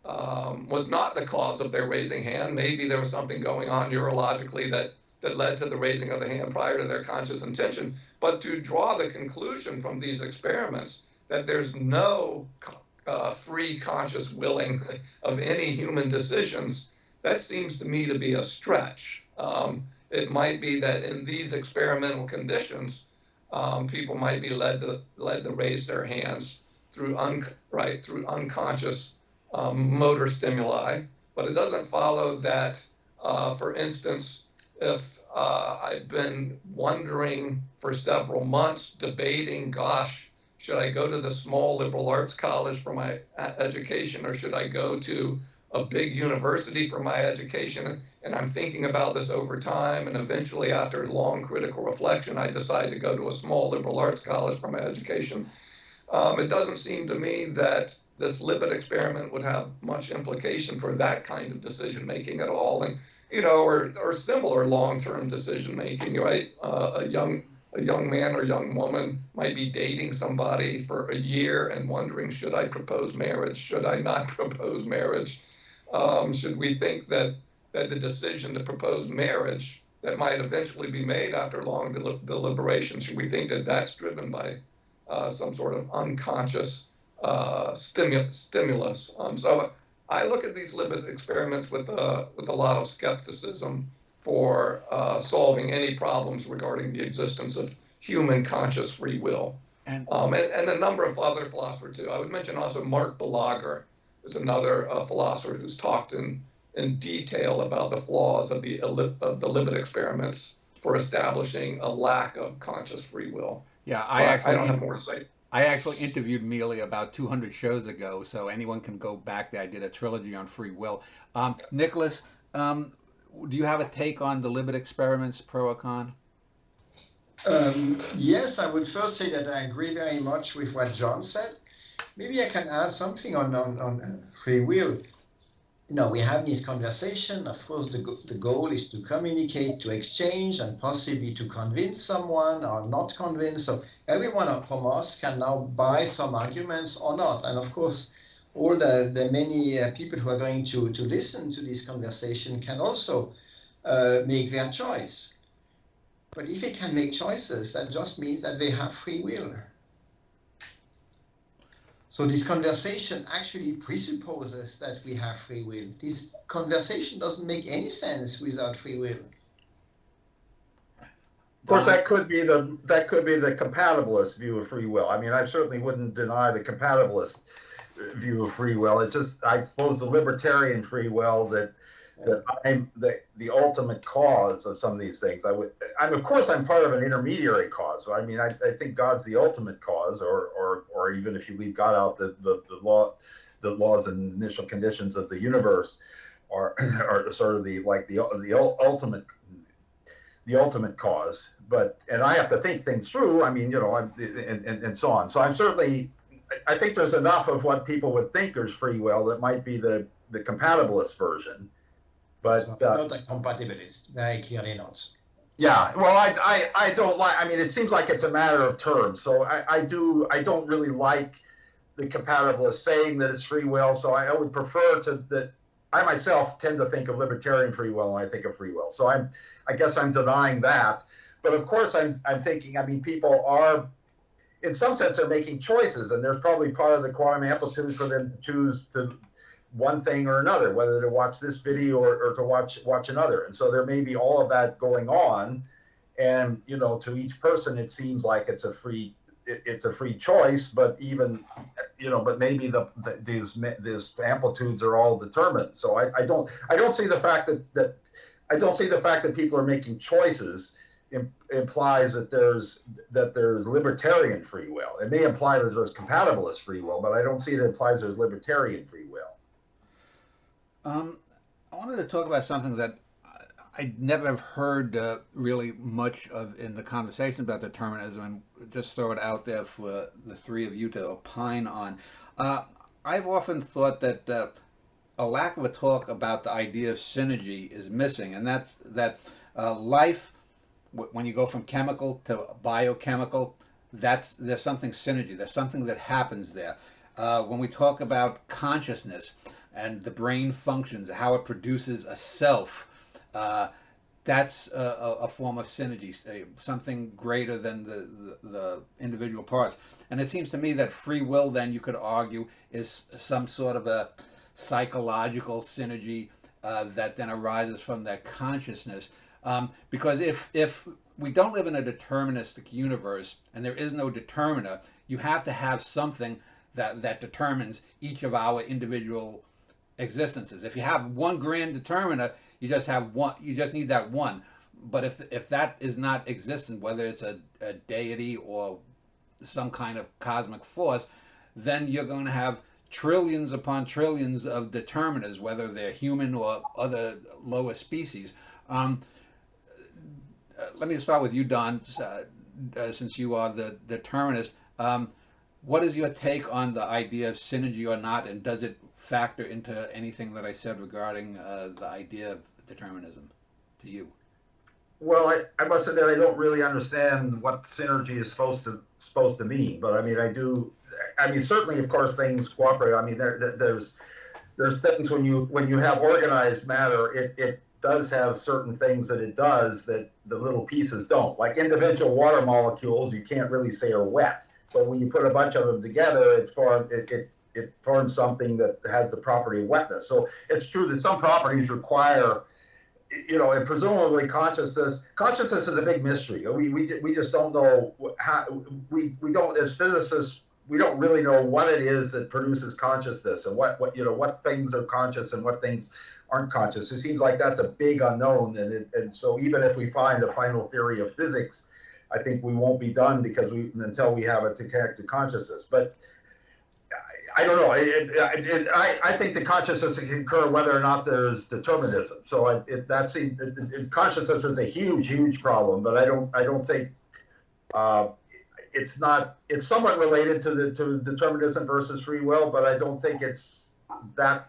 Speaker 2: the cause of their raising hand. Maybe there was something going on neurologically that led to the raising of the hand prior to their conscious intention. But to draw the conclusion from these experiments that there's no free conscious willing of any human decisions, that seems to me to be a stretch. It might be that in these experimental conditions, people might be led to raise their hands through unconscious motor stimuli, but it doesn't follow that, for instance, if I've been wondering for several months, debating, gosh, should I go to the small liberal arts college for my education, or should I go to a big university for my education? And I'm thinking about this over time, and eventually, after long critical reflection, I decide to go to a small liberal arts college for my education. It doesn't seem to me that this lipid experiment would have much implication for that kind of decision making at all, and or similar long-term decision making. Right, a young man or young woman might be dating somebody for a year and wondering, should I propose marriage? Should I not propose marriage? Should we think that the decision to propose marriage that might eventually be made after long deliberation, should we think that that's driven by some sort of unconscious stimulus? So I look at these lipid experiments with a lot of skepticism for solving any problems regarding the existence of human conscious free will. And a number of other philosophers too. I would mention also Mark Balaguer is another philosopher who's talked in detail about the flaws of the lipid experiments for establishing a lack of conscious free will.
Speaker 1: Yeah,
Speaker 2: I don't have more to say.
Speaker 1: I actually interviewed Mealy about 200 shows ago, so anyone can go back there. I did a trilogy on free will. Nicholas, do you have a take on the lipid experiments, pro or con?
Speaker 3: Yes, I would first say that I agree very much with what John said. Maybe I can add something on free will. We have this conversation. Of course, the goal is to communicate, to exchange, and possibly to convince someone or not convince. So everyone from us can now buy some arguments or not. And of course, all the many people who are going to listen to this conversation can also make their choice. But if they can make choices, that just means that they have free will. So this conversation actually presupposes that we have free will. This conversation doesn't make any sense without free will.
Speaker 4: Of course, that could be the compatibilist view of free will. I mean, I certainly wouldn't deny the compatibilist view of free will. It just, I suppose, the libertarian free will that I'm the ultimate cause of some of these things. Of course, I'm part of an intermediary cause. So, I mean, I think God's the ultimate cause, or even if you leave God out, the laws and initial conditions of the universe are sort of the ultimate cause. And I have to think things through. I mean, and so on. So I think there's enough of what people would think is free will that might be the compatibilist version. But
Speaker 3: not a compatibilist, very clearly not.
Speaker 4: Yeah, well, I don't like. I mean, it seems like it's a matter of terms. So I don't really like the compatibilist saying that it's free will. So I would prefer that. I myself tend to think of libertarian free will when I think of free will. So I guess I'm denying that. But of course, I'm thinking. I mean, people are, in some sense, are making choices, and there's probably part of the quantum amplitude for them to choose to one thing or another, whether to watch this video or to watch another. And so there may be all of that going on, and to each person it seems like it's it's a free choice, but even, but maybe these amplitudes are all determined. So I don't see the fact that people are making choices implies that there's libertarian free will. It may imply that there's compatibilist free will, but I don't see it implies there's libertarian free will.
Speaker 1: I wanted to talk about something that I never have heard really much of in the conversation about determinism, and just throw it out there for the three of you to opine on. I've often thought that a lack of a talk about the idea of synergy is missing, and that's that life, when you go from chemical to biochemical, there's something synergy. There's something that happens there. When we talk about consciousness and the brain functions, how it produces a self, that's a form of synergy, something greater than the individual parts. And it seems to me that free will, then, you could argue, is some sort of a psychological synergy that then arises from that consciousness. Because if we don't live in a deterministic universe and there is no determiner, you have to have something that determines each of our individual existences. If you have one grand determiner, you just have one. You just need that one. But if that is not existent, whether it's a deity or some kind of cosmic force, then you're going to have trillions upon trillions of determiners, whether they're human or other lower species. Let me start with you, Don, since you are the determinist. What is your take on the idea of synergy or not, and does it factor into anything that I said regarding the idea of determinism to you?
Speaker 4: Well, I must admit I don't really understand what synergy is supposed to mean, but I mean I do. I mean certainly, of course, things cooperate. I mean there's things when you have organized matter, it does have certain things that it does that the little pieces don't. Like individual water molecules, you can't really say are wet, but when you put a bunch of them together, it forms something that has the property of wetness. So it's true that some properties require, and presumably consciousness is a big mystery. We just don't know how, we don't, as physicists, we don't really know what it is that produces consciousness and what things are conscious and what things aren't conscious. It seems like that's a big unknown, and so even if we find a final theory of physics, I think we won't be done until we have it to connect to consciousness. But I don't know. I think the consciousness can occur whether or not there's determinism. So consciousness is a huge problem. But I don't think it's not. It's somewhat related to determinism versus free will, but I don't think it's that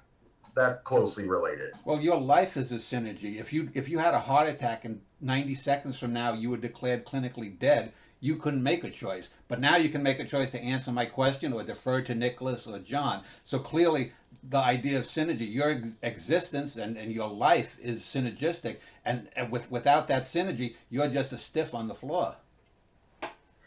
Speaker 4: closely related.
Speaker 1: Well, your life is a synergy. If you had a heart attack and 90 seconds from now you were declared clinically dead, you couldn't make a choice. But now you can make a choice to answer my question or defer to Nicholas or John. So clearly the idea of synergy, your existence and your life is synergistic. And without that synergy, you're just a stiff on the floor.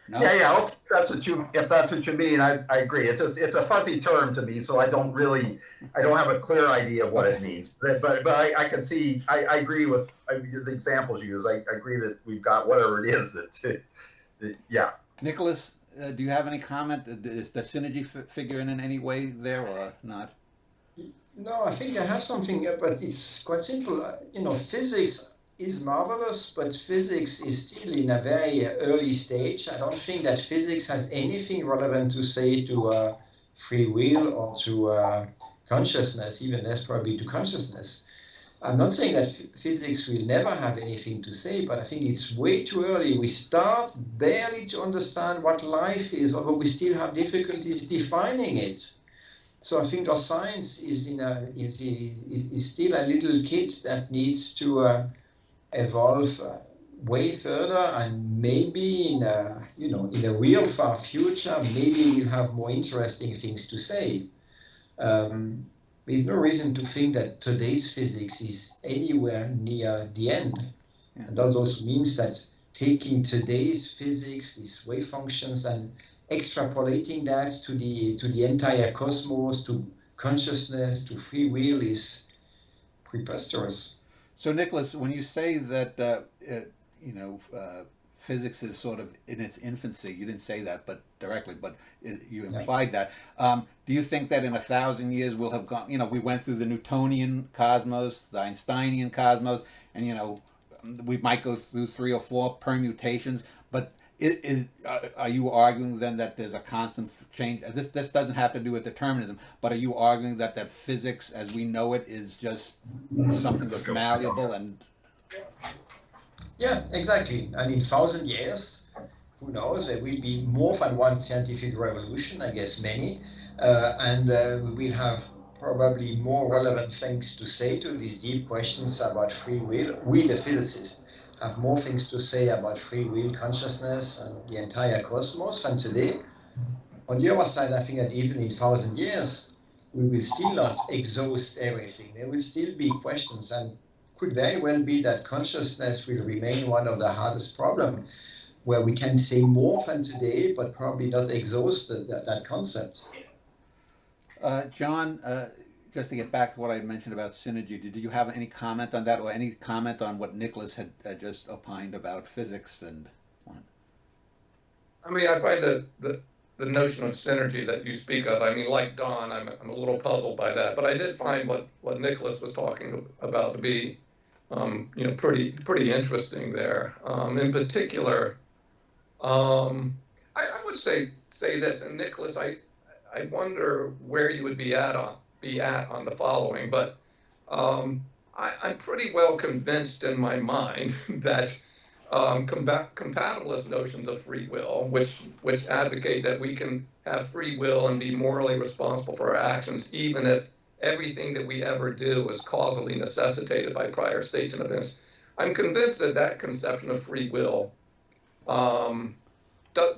Speaker 1: No?
Speaker 4: Yeah. If that's what you mean, I agree. It's a fuzzy term to me, so I don't have a clear idea of what it means. But I can see. I agree with the examples you use. I agree that we've got whatever it is that. Yeah.
Speaker 1: Nicholas, do you have any comment? Is the synergy figure in any way there or not?
Speaker 3: No, I think I have something, but it's quite simple. Physics is marvelous, but physics is still in a very early stage. I don't think that physics has anything relevant to say to free will or to consciousness, even less probably to consciousness. I'm not saying that physics will never have anything to say, but I think it's way too early. We start barely to understand what life is, although we still have difficulties defining it. So I think our science is still a little kid that needs to evolve way further, and maybe in a real far future, maybe we'll have more interesting things to say. There's no reason to think that today's physics is anywhere near the end. Yeah. And that also means that taking today's physics, these wave functions, and extrapolating that to the entire cosmos, to consciousness, to free will is preposterous.
Speaker 1: So, Nicholas, when you say that physics is sort of in its infancy. You didn't say that, but directly, but you
Speaker 3: Yeah.
Speaker 1: implied that. Do you think that in 1,000 years we'll have gone? We went through the Newtonian cosmos, the Einsteinian cosmos, and we might go through 3 or 4 permutations. But are you arguing then that there's a constant change? This doesn't have to do with determinism, but are you arguing that physics as we know it is just something that's malleable and?
Speaker 3: Yeah, exactly. And in 1,000 years, who knows, there will be more than one scientific revolution, I guess many, and we will have probably more relevant things to say to these deep questions about free will. We, the physicists, have more things to say about free will, consciousness, and the entire cosmos than today. On the other side, I think that even in 1,000 years, we will still not exhaust everything. There will still be questions, and could very well be that consciousness will remain one of the hardest problems, where we can say more than today, but probably not exhaust that concept.
Speaker 1: John, just to get back to what I mentioned about synergy, did you have any comment on that, or any comment on what Nicholas had just opined about physics and?
Speaker 2: I mean, I find the notion of synergy that you speak of, I mean, like Don, I'm a little puzzled by that, but I did find what Nicholas was talking about to be, pretty interesting there. In particular, I would say this, and Nicholas, I wonder where you would be at on the following, but I'm pretty well convinced in my mind that compatibilist notions of free will, which advocate that we can have free will and be morally responsible for our actions, even if everything that we ever do is causally necessitated by prior states and events. I'm convinced that conception of free will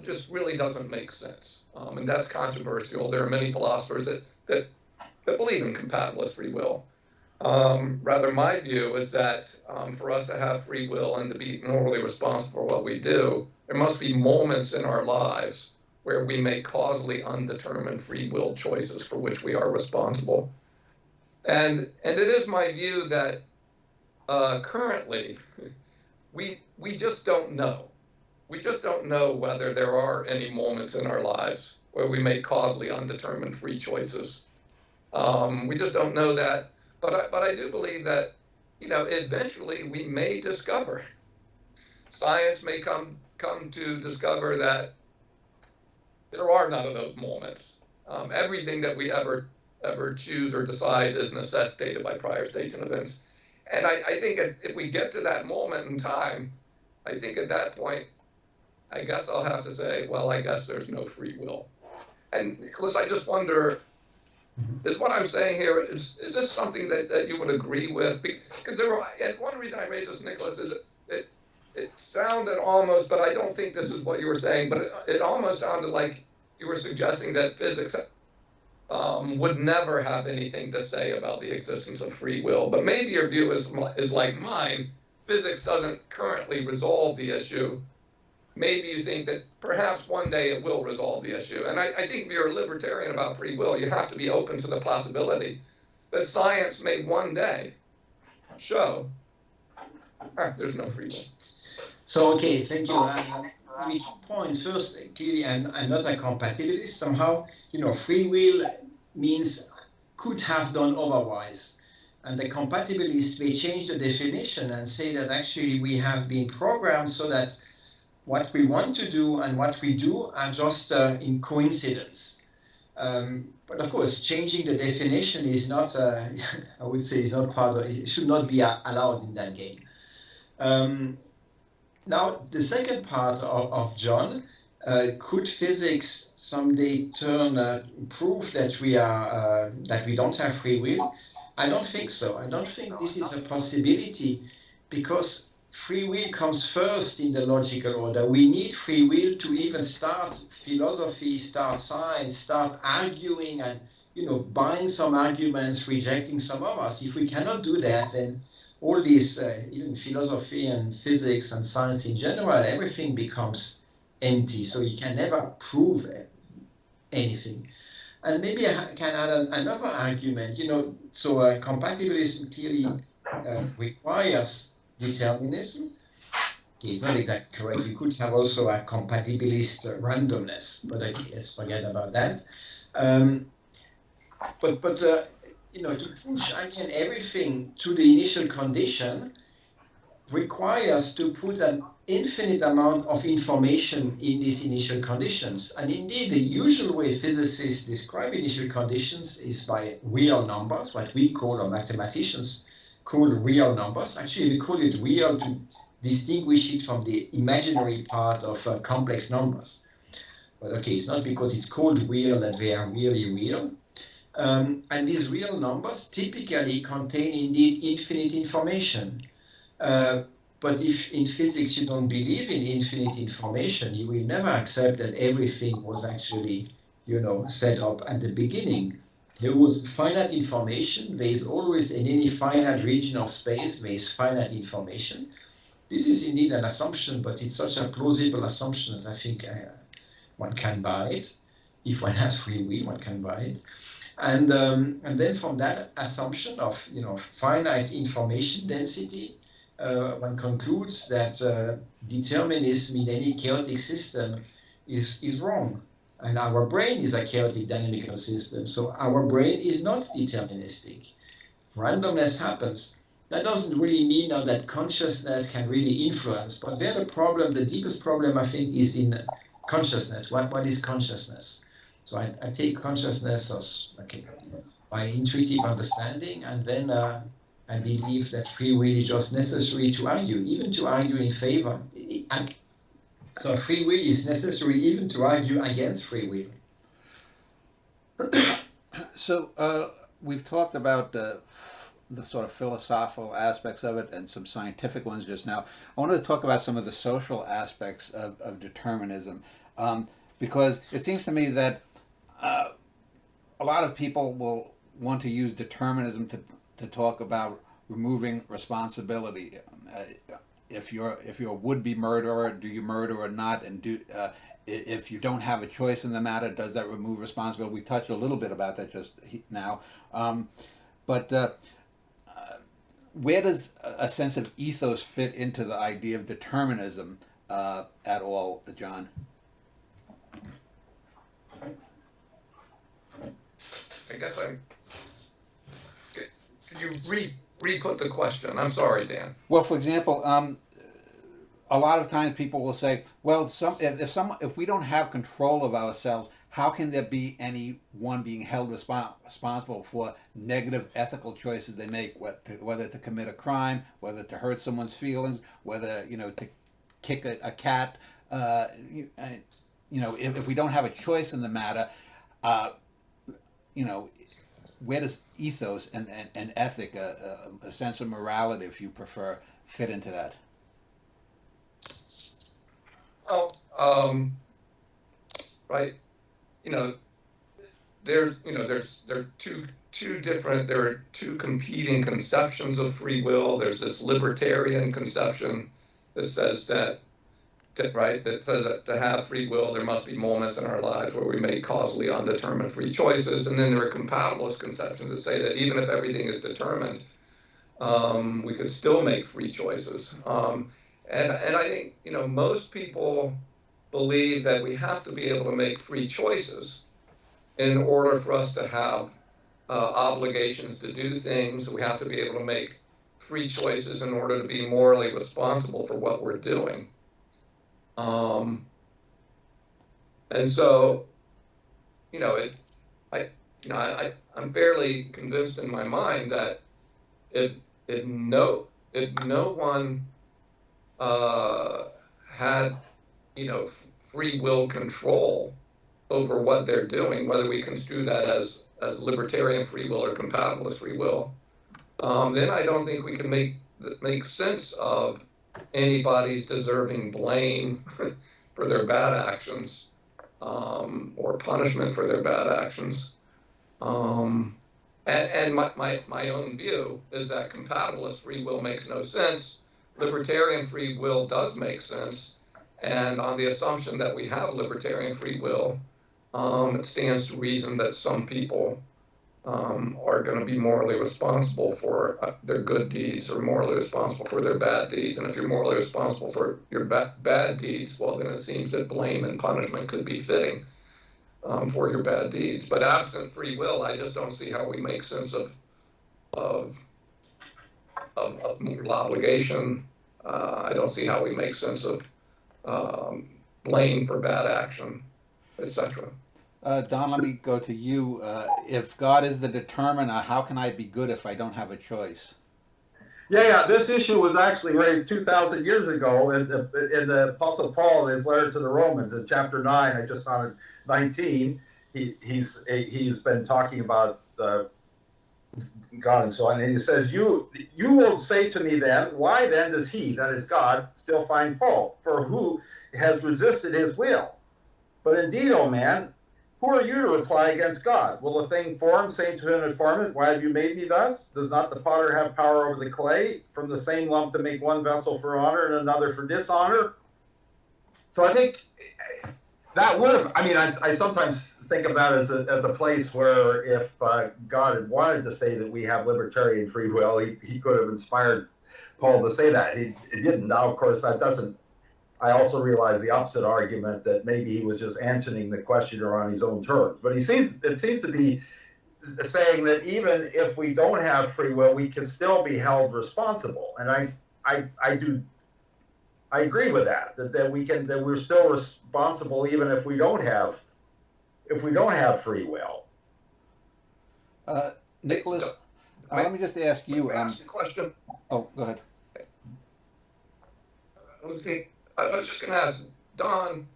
Speaker 2: just really doesn't make sense, and that's controversial. There are many philosophers that believe in compatibilist free will. Rather, my view is that for us to have free will and to be morally responsible for what we do, there must be moments in our lives where we make causally undetermined free will choices for which we are responsible. And it is my view that currently we just don't know. We just don't know whether there are any moments in our lives where we make causally undetermined free choices. We just don't know that. But I do believe that, eventually we may discover. Science may come to discover that there are none of those moments. Everything that we ever choose or decide is necessitated by prior states and events. And I think if we get to that moment in time, I think at that point, I guess I'll have to say, well, I guess there's no free will. And Nicholas, I just wonder, is what I'm saying here, is this something that you would agree with? Because and one reason I raised this, Nicholas, is it sounded almost, but I don't think this is what you were saying, but it almost sounded like you were suggesting that physics would never have anything to say about the existence of free will. But maybe your view is like mine. Physics doesn't currently resolve the issue. Maybe you think that perhaps one day it will resolve the issue. And I think if you're a libertarian about free will, you have to be open to the possibility that science may one day show there's no free will.
Speaker 3: So, okay, thank you. Which points first, clearly I'm not a compatibilist. Somehow, free will means could have done otherwise. And the compatibilists, they change the definition and say that actually we have been programmed so that what we want to do and what we do are just in coincidence. But of course, changing the definition is not, I would say, is not part of it. Should not be allowed in that game. Now, the second part of John, could physics someday prove that we don't have free will? I don't think so. I don't think this is a possibility, because free will comes first in the logical order. We need free will to even start philosophy, start science, start arguing and, buying some arguments, rejecting some others. If we cannot do that, then all these, even philosophy and physics and science in general, everything becomes empty. So you can never prove anything. And maybe I can add another argument, compatibilism clearly requires determinism. Okay, it's not exactly correct. You could have also a compatibilist randomness, but okay, let's forget about that. But you know, to push again everything to the initial condition requires to put an infinite amount of information in these initial conditions. And indeed, the usual way physicists describe initial conditions is by real numbers, what we call, or mathematicians call, real numbers. Actually, we call it real to distinguish it from the imaginary part of complex numbers. But okay, it's not because it's called real that they are really real. And these real numbers typically contain indeed infinite information. But if in physics you don't believe in infinite information, you will never accept that everything was actually, you know, set up at the beginning. There was finite information. There is always, in any finite region of space, there is finite information. This is indeed an assumption, but it's such a plausible assumption that I think one can buy it. If one has free will, one can buy it. And then from that assumption of, you know, finite information density, one concludes that determinism in any chaotic system is wrong. And our brain is a chaotic dynamical system, so our brain is not deterministic. Randomness happens. That doesn't really mean now that consciousness can really influence, but there the problem, the deepest problem, I think, is in consciousness. What is consciousness? So I take consciousness as, okay, by intuitive understanding, and then I believe that free will is just necessary to argue, even to argue in favor. So free will is necessary even to argue against free will.
Speaker 1: So we've talked about the sort of philosophical aspects of it and some scientific ones just now. I wanted to talk about some of the social aspects of determinism, because it seems to me that a lot of people will want to use determinism to talk about removing responsibility. If you're a would-be murderer, do you murder or not? And if you don't have a choice in the matter, does that remove responsibility? We touched a little bit about that just now. But where does a sense of ethos fit into the idea of determinism at all, John?
Speaker 2: I guess Can you re-put the question? I'm sorry, Dan.
Speaker 1: Well, for example, a lot of times people will say, well, if we don't have control of ourselves, how can there be anyone being held responsible for negative ethical choices they make, whether to commit a crime, whether to hurt someone's feelings, whether, you know, to kick a cat, you know, if we don't have a choice in the matter, you know, where does ethos and ethic, a sense of morality, if you prefer, fit into that?
Speaker 2: Oh, right. You know, there are two competing conceptions of free will. There's this libertarian conception that says that to have free will, there must be moments in our lives where we make causally undetermined free choices. And then there are compatibilist conceptions that say that even if everything is determined, we could still make free choices. And I think, you know, most people believe that we have to be able to make free choices in order for us to have obligations to do things. We have to be able to make free choices in order to be morally responsible for what we're doing. And so, you know, I'm fairly convinced in my mind that if no one had, you know, free will control over what they're doing, whether we construe that as libertarian free will or compatibilist free will, then I don't think we can make sense of anybody's deserving blame for their bad actions, or punishment for their bad actions. And my own view is that compatibilist free will makes no sense. Libertarian free will does make sense. And on the assumption that we have libertarian free will, it stands to reason that some people are going to be morally responsible for their good deeds or morally responsible for their bad deeds. And if you're morally responsible for your bad deeds, well, then it seems that blame and punishment could be fitting for your bad deeds. But absent free will, I just don't see how we make sense of moral obligation. I don't see how we make sense of blame for bad action, etc.
Speaker 1: Don, let me go to you. If God is the determiner, how can I be good if I don't have a choice?
Speaker 4: Yeah. This issue was actually raised 2,000 years ago in the Apostle Paul in his letter to the Romans in chapter 9. I just found it 19. He's been talking about God and so on, and he says, "You will say to me then, why then does he, that is God, still find fault? For who has resisted his will? But indeed, O man, who are you to reply against God? Will a thing formed say to him that formeth, why have you made me thus? Does not the potter have power over the clay, from the same lump to make one vessel for honor and another for dishonor?" So I think that would have, I sometimes think about it as a place where if God had wanted to say that we have libertarian free will, he could have inspired Paul to say that. He didn't. Now, of course, that doesn't. I also realize the opposite argument that maybe he was just answering the questioner on his own terms. But it seems to be saying that even if we don't have free will, we can still be held responsible. And I agree with that we're still responsible even if we don't have free will.
Speaker 1: Nicholas, let me just ask you.
Speaker 2: Ask the question.
Speaker 1: Oh, go ahead.
Speaker 2: I was just going to ask Don.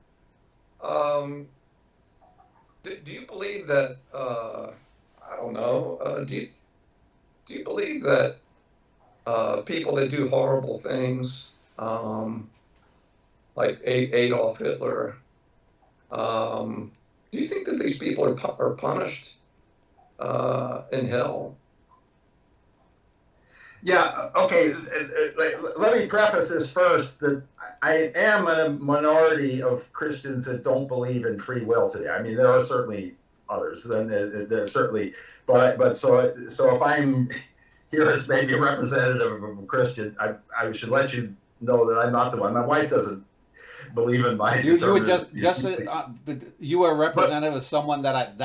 Speaker 2: Do you believe that? I don't know. Do you believe that people that do horrible things, like Adolf Hitler, do you think that these people are punished in hell?
Speaker 4: Yeah, okay. Let me preface this first that I am in a minority of Christians that don't believe in free will today. I mean, there are certainly others. Then there's certainly, but so if I'm here as maybe a representative of a Christian, I should let you know that I'm not the one. My wife doesn't believe in my.
Speaker 1: You were just you were a representative of someone that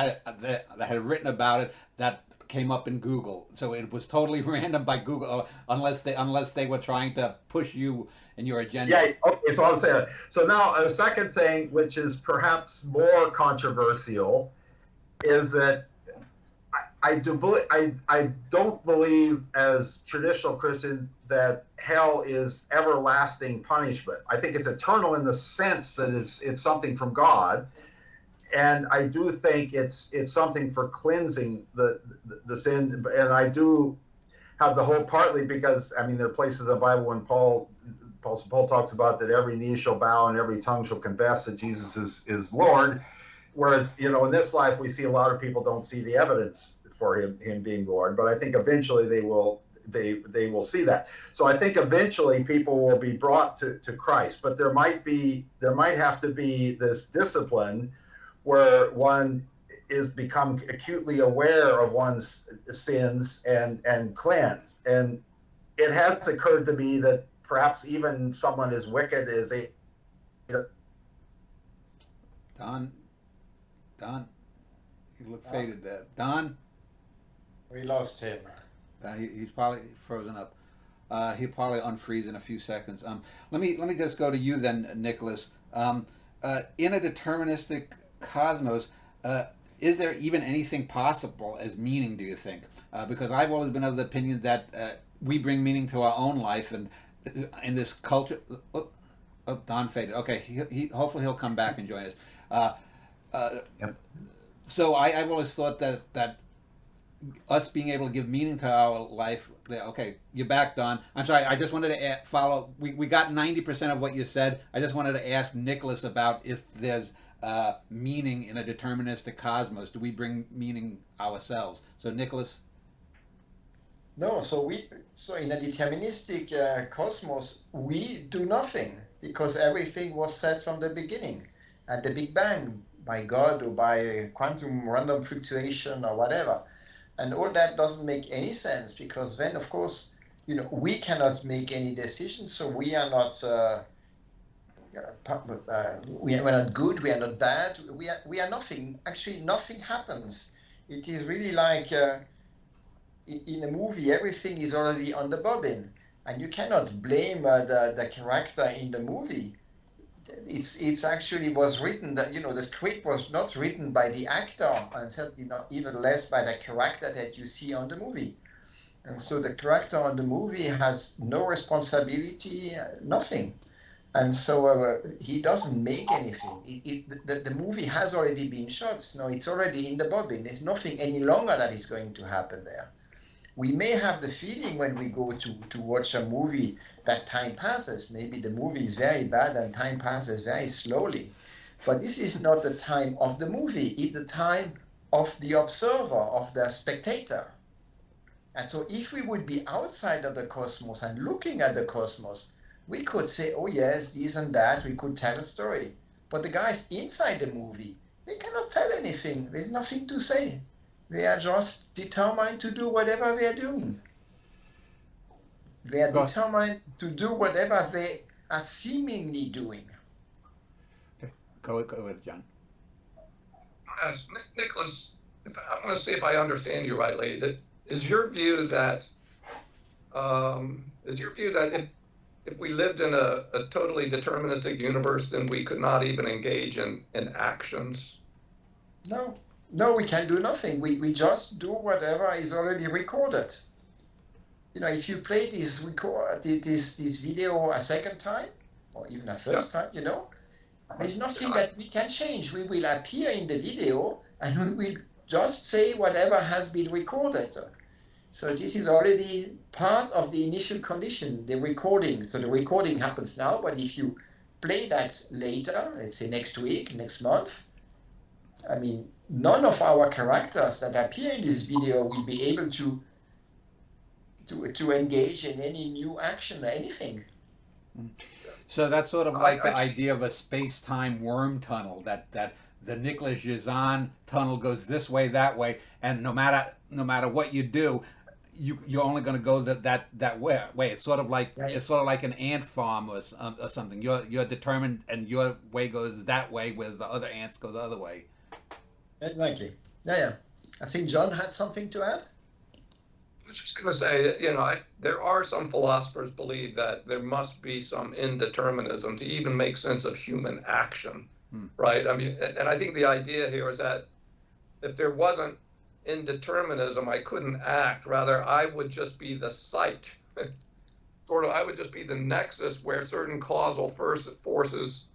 Speaker 1: had written about it that came up in Google, so it was totally random by Google, unless they were trying to push you and your agenda.
Speaker 4: Yeah. Okay. So I'm saying. So now a second thing, which is perhaps more controversial, is that I don't believe as traditional Christian that hell is everlasting punishment. I think it's eternal in the sense that it's something from God. And I do think it's something for cleansing the sin, and I do have the hope partly because there are places in the Bible when Paul talks about that every knee shall bow and every tongue shall confess that Jesus is Lord, whereas in this life we see a lot of people don't see the evidence for him being Lord, but I think eventually they will see that. So I think eventually people will be brought to Christ, but there might have to be this discipline where one is become acutely aware of one's sins and cleansed. And it has occurred to me that perhaps even someone as wicked as
Speaker 1: Don, you look faded there. Don?
Speaker 3: We lost him.
Speaker 1: He's probably frozen up. He'll probably unfreeze in a few seconds. Let me just go to you then, Nicholas. In a deterministic cosmos, is there even anything possible as meaning, do you think? Because I've always been of the opinion that we bring meaning to our own life, and in this culture. Don faded. Okay, he hopefully he'll come back and join us.
Speaker 4: Yep.
Speaker 1: So I've always thought that us being able to give meaning to our life. Okay, you're back, Don. I'm sorry. I just wanted to follow. We got 90% of what you said. I just wanted to ask Nicholas about if there's meaning in a deterministic cosmos. Do we bring meaning ourselves? So Nicholas.
Speaker 3: No, so in a deterministic cosmos, we do nothing because everything was set from the beginning at the Big Bang by God or by quantum random fluctuation or whatever. And all that doesn't make any sense, because then, of course, we cannot make any decisions, so we are not we're not good, we are not bad, we are nothing. Actually, nothing happens. It is really like in a movie, everything is already on the bobbin, and you cannot blame the character in the movie. It's actually was written that the script was not written by the actor, and certainly not even less by the character that you see on the movie. And so the character on the movie has no responsibility, nothing. And so he doesn't make anything. The movie has already been shot. So it's already in the bobbin. There's nothing any longer that is going to happen there. We may have the feeling when we go to watch a movie that time passes. Maybe the movie is very bad and time passes very slowly. But this is not the time of the movie. It's the time of the observer, of the spectator. And so if we would be outside of the cosmos and looking at the cosmos, we could say, oh yes, this and that, we could tell a story. But the guys inside the movie, they cannot tell anything. There's nothing to say. They are just determined to do whatever they are doing. They are determined to do whatever they are seemingly doing.
Speaker 1: Okay. Go ahead, John.
Speaker 2: Yes, Nicholas, I want to see if I understand you rightly. Is your view that if we lived in a totally deterministic universe, then we could not even engage in actions?
Speaker 3: No, we can do nothing. We just do whatever is already recorded. If you play this video a second time, or even a first time, there's nothing that we can change. We will appear in the video and we will just say whatever has been recorded. So this is already part of the initial condition, the recording. So the recording happens now, but if you play that later, let's say next week, next month, I mean, none of our characters that appear in this video will be able to engage in any new action or anything.
Speaker 1: So that's sort of like the idea of a space-time worm tunnel, that the Nicholas Jizan tunnel goes this way, that way, and no matter what you do, you're only going to go that way. It's sort of like an ant farm or something. You're determined, and your way goes that way, where the other ants go the other way.
Speaker 3: Exactly. Yeah. I think John had something to add.
Speaker 2: I was just going to say, there are some philosophers believe that there must be some indeterminism to even make sense of human action, right? I mean, and I think the idea here is that if there wasn't indeterminism, I couldn't act. Rather, I would just be the site. I would just be the nexus where certain causal forces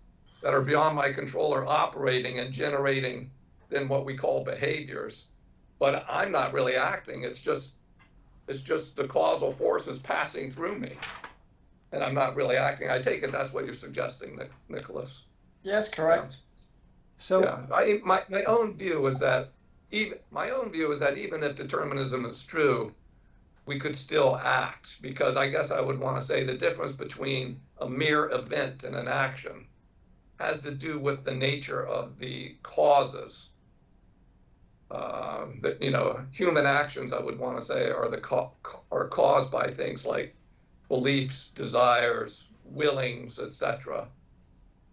Speaker 2: that are beyond my control are operating and generating then what we call behaviors. But I'm not really acting. It's just the causal forces passing through me, and I'm not really acting. I take it that's what you're suggesting, Nicholas.
Speaker 3: Yes, correct.
Speaker 1: So
Speaker 2: yeah, my own view is that even if determinism is true, we could still act, because I guess I would want to say the difference between a mere event and an action has to do with the nature of the causes. That human actions, I would want to say, are caused by things like beliefs, desires, willings, etc.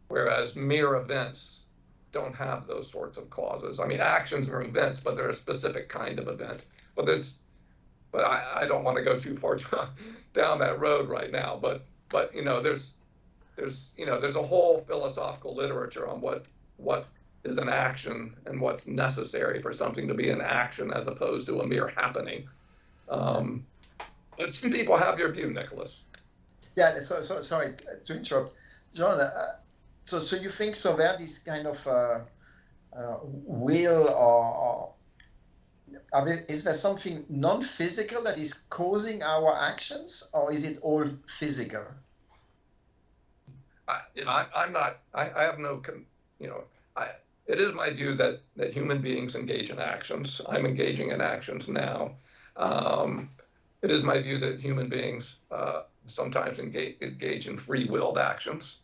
Speaker 2: Whereas mere events don't have those sorts of causes. I mean, actions are events, but they're a specific kind of event. But I don't want to go too far down that road right now. But there's a whole philosophical literature on what is an action and what's necessary for something to be an action as opposed to a mere happening. But some people have your view, Nicholas.
Speaker 3: Yeah, so sorry to interrupt. John, so you think there is kind of will or is there something non-physical that is causing our actions, or is it all physical?
Speaker 2: It is my view that human beings engage in actions. I'm engaging in actions now. It is my view that human beings sometimes engage in free-willed actions.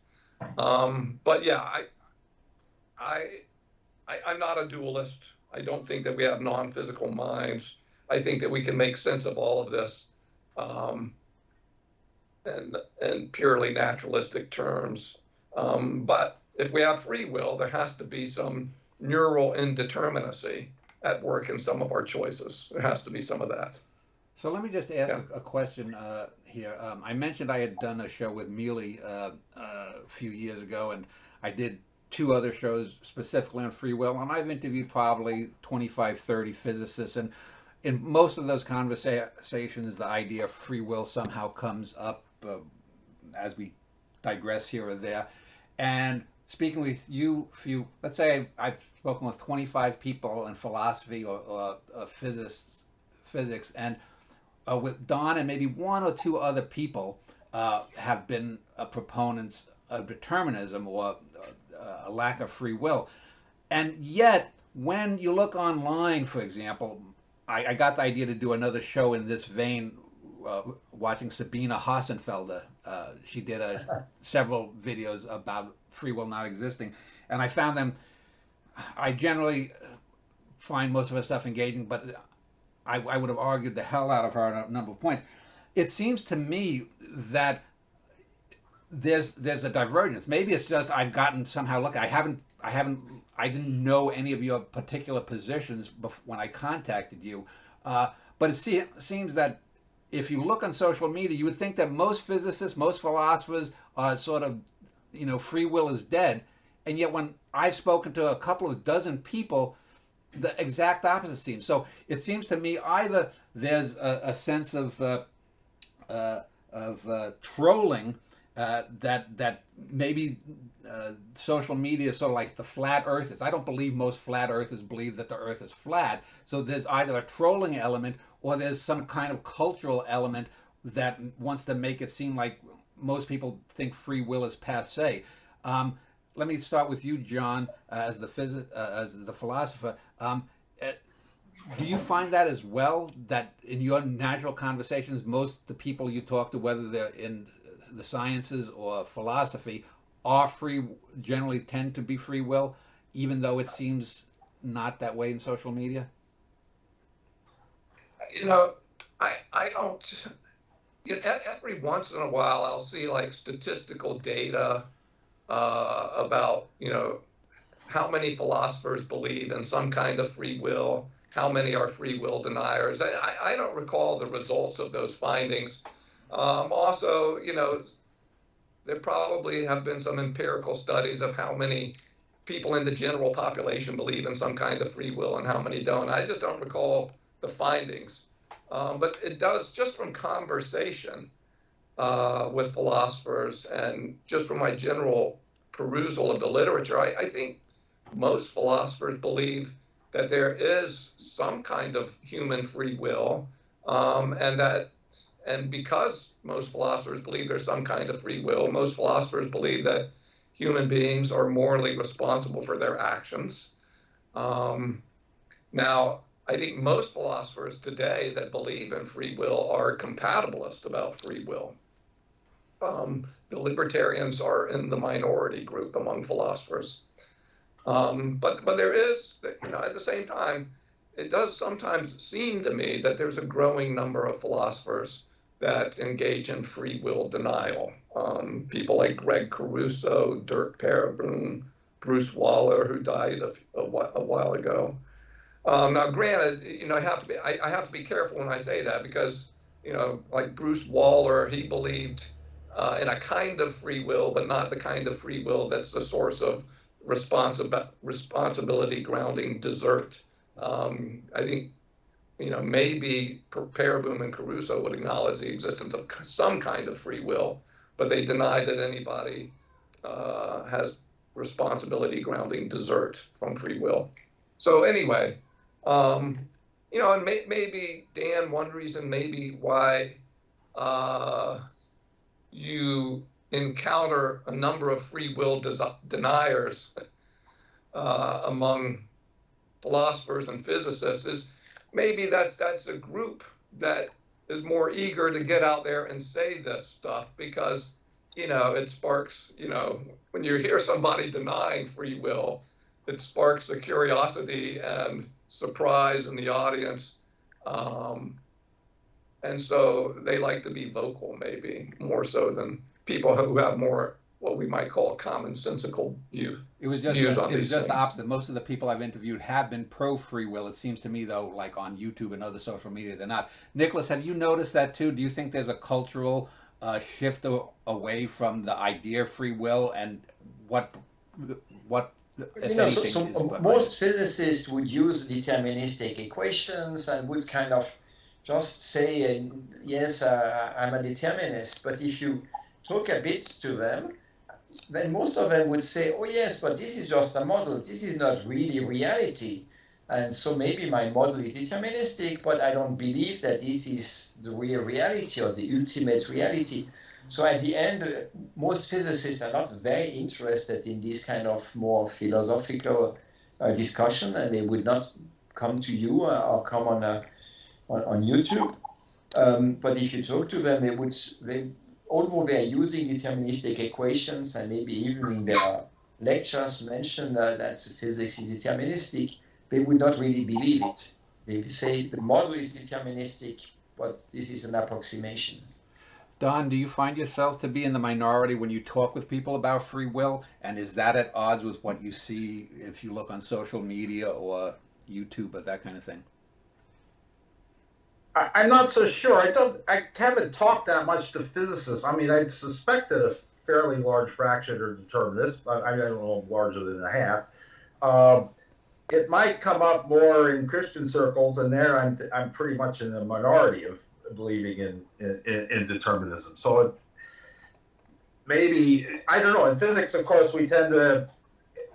Speaker 2: But yeah, I'm not a dualist. I don't think that we have non-physical minds. I think that we can make sense of all of this in purely naturalistic terms. But if we have free will, there has to be some neural indeterminacy at work in some of our choices. There has to be some of that.
Speaker 1: So let me just ask a question here. I mentioned I had done a show with Mealy a few years ago, and I did 2 other shows specifically on free will, and I've interviewed probably 25, 30 physicists, and in most of those conversations, the idea of free will somehow comes up as we digress here or there. And speaking with you, let's say I've spoken with 25 people in philosophy or physics, and with Don and maybe 1 or 2 other people have been proponents of determinism or a lack of free will. And yet, when you look online, for example, I got the idea to do another show in this vein, watching Sabina Hassenfelder. She did several videos about free will not existing, and I found them, I generally find most of her stuff engaging, but I would have argued the hell out of her on a number of points. It seems to me that there's a divergence. Maybe it's just I've gotten somehow. Look, I didn't know any of your particular positions when I contacted you, but it seems that if you look on social media, you would think that most physicists, most philosophers are sort of, free will is dead, and yet when I've spoken to a couple of dozen people, the exact opposite seems. So it seems to me either there's a sense of trolling that maybe social media is sort of like the flat earthers. I don't believe most flat earthers believe that the earth is flat. So there's either a trolling element or there's some kind of cultural element that wants to make it seem like most people think free will is passé. Let me start with you, John, as the philosopher. Do you find that as well, that in your natural conversations, most the people you talk to, whether they're in the sciences or philosophy, generally tend to be free will, even though it seems not that way in social media?
Speaker 2: I don't. Every once in a while, I'll see like statistical data about how many philosophers believe in some kind of free will, how many are free will deniers. I don't recall the results of those findings. Also, there probably have been some empirical studies of how many people in the general population believe in some kind of free will and how many don't. I just don't recall the findings. But it does, just from conversation with philosophers and just from my general perusal of the literature, I think most philosophers believe that there is some kind of human free will, and because most philosophers believe there's some kind of free will, most philosophers believe that human beings are morally responsible for their actions. Now, I think most philosophers today that believe in free will are compatibilist about free will. The libertarians are in the minority group among philosophers. But there is, at the same time, it does sometimes seem to me that there's a growing number of philosophers that engage in free will denial. People like Greg Caruso, Dirk Pereboom, Bruce Waller, who died a while ago. Now, granted, I have to be careful when I say that because, like Bruce Waller, he believed in a kind of free will, but not the kind of free will that's the source of responsibility grounding desert. I think, maybe Pereboom and Caruso would acknowledge the existence of some kind of free will, but they deny that anybody has responsibility grounding desert from free will. So anyway, and maybe, Dan, one reason maybe why you encounter a number of free will deniers among philosophers and physicists is maybe that's a group that is more eager to get out there and say this stuff because, it sparks, when you hear somebody denying free will, it sparks a curiosity and surprise in the audience. And so they like to be vocal, maybe more so than people who have more what we might call commonsensical views
Speaker 1: It was just the opposite. Most of the people I've interviewed have been pro free will. It seems to me, though, like on YouTube and other social media, they're not. Nicholas, have you noticed that too? Do you think there's a cultural shift away from the idea of free will, and what if
Speaker 3: You know,
Speaker 1: anything,
Speaker 3: so
Speaker 1: is
Speaker 3: most physicists would use deterministic equations and would kind of just say, yes, I'm a determinist. But if you talk a bit to them, then most of them would say, oh yes, but this is just a model. This is not really reality. And so maybe my model is deterministic, but I don't believe that this is the real reality or the ultimate reality. So at the end, most physicists are not very interested in this kind of more philosophical discussion, and they would not come to you or come on YouTube. But if you talk to them, although they are using deterministic equations and maybe even in their lectures mention that physics is deterministic, they would not really believe it. They would say the model is deterministic, but this is an approximation.
Speaker 1: Don, do you find yourself to be in the minority when you talk with people about free will? And is that at odds with what you see if you look on social media or YouTube or that kind of thing?
Speaker 4: I'm not so sure. I haven't talked that much to physicists. I mean, I suspected a fairly large fraction are determinists. I don't know, larger than a half. It might come up more in Christian circles, and there I'm pretty much in the minority of believing in determinism. So maybe, I don't know. In physics, of course, we tend to,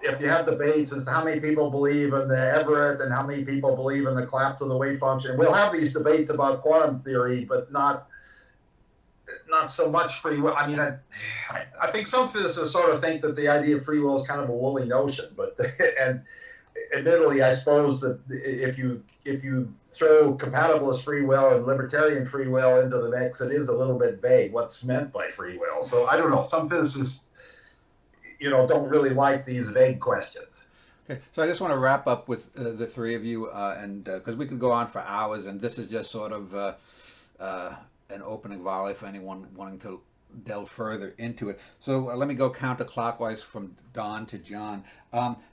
Speaker 4: if you have debates as to how many people believe in the Everett and how many people believe in the collapse of the wave function, we'll have these debates about quantum theory, but not so much free will. I mean, I think some physicists sort of think that the idea of free will is kind of a woolly notion, but and admittedly, I suppose that if you throw compatibilist free will and libertarian free will into the mix, it is a little bit vague what's meant by free will. So I don't know. Some physicists, don't really like these vague questions.
Speaker 1: Okay, so I just want to wrap up with the three of you, and because we could go on for hours, and this is just sort of an opening volley for anyone wanting to delve further into it. So let me go counterclockwise from Don to John.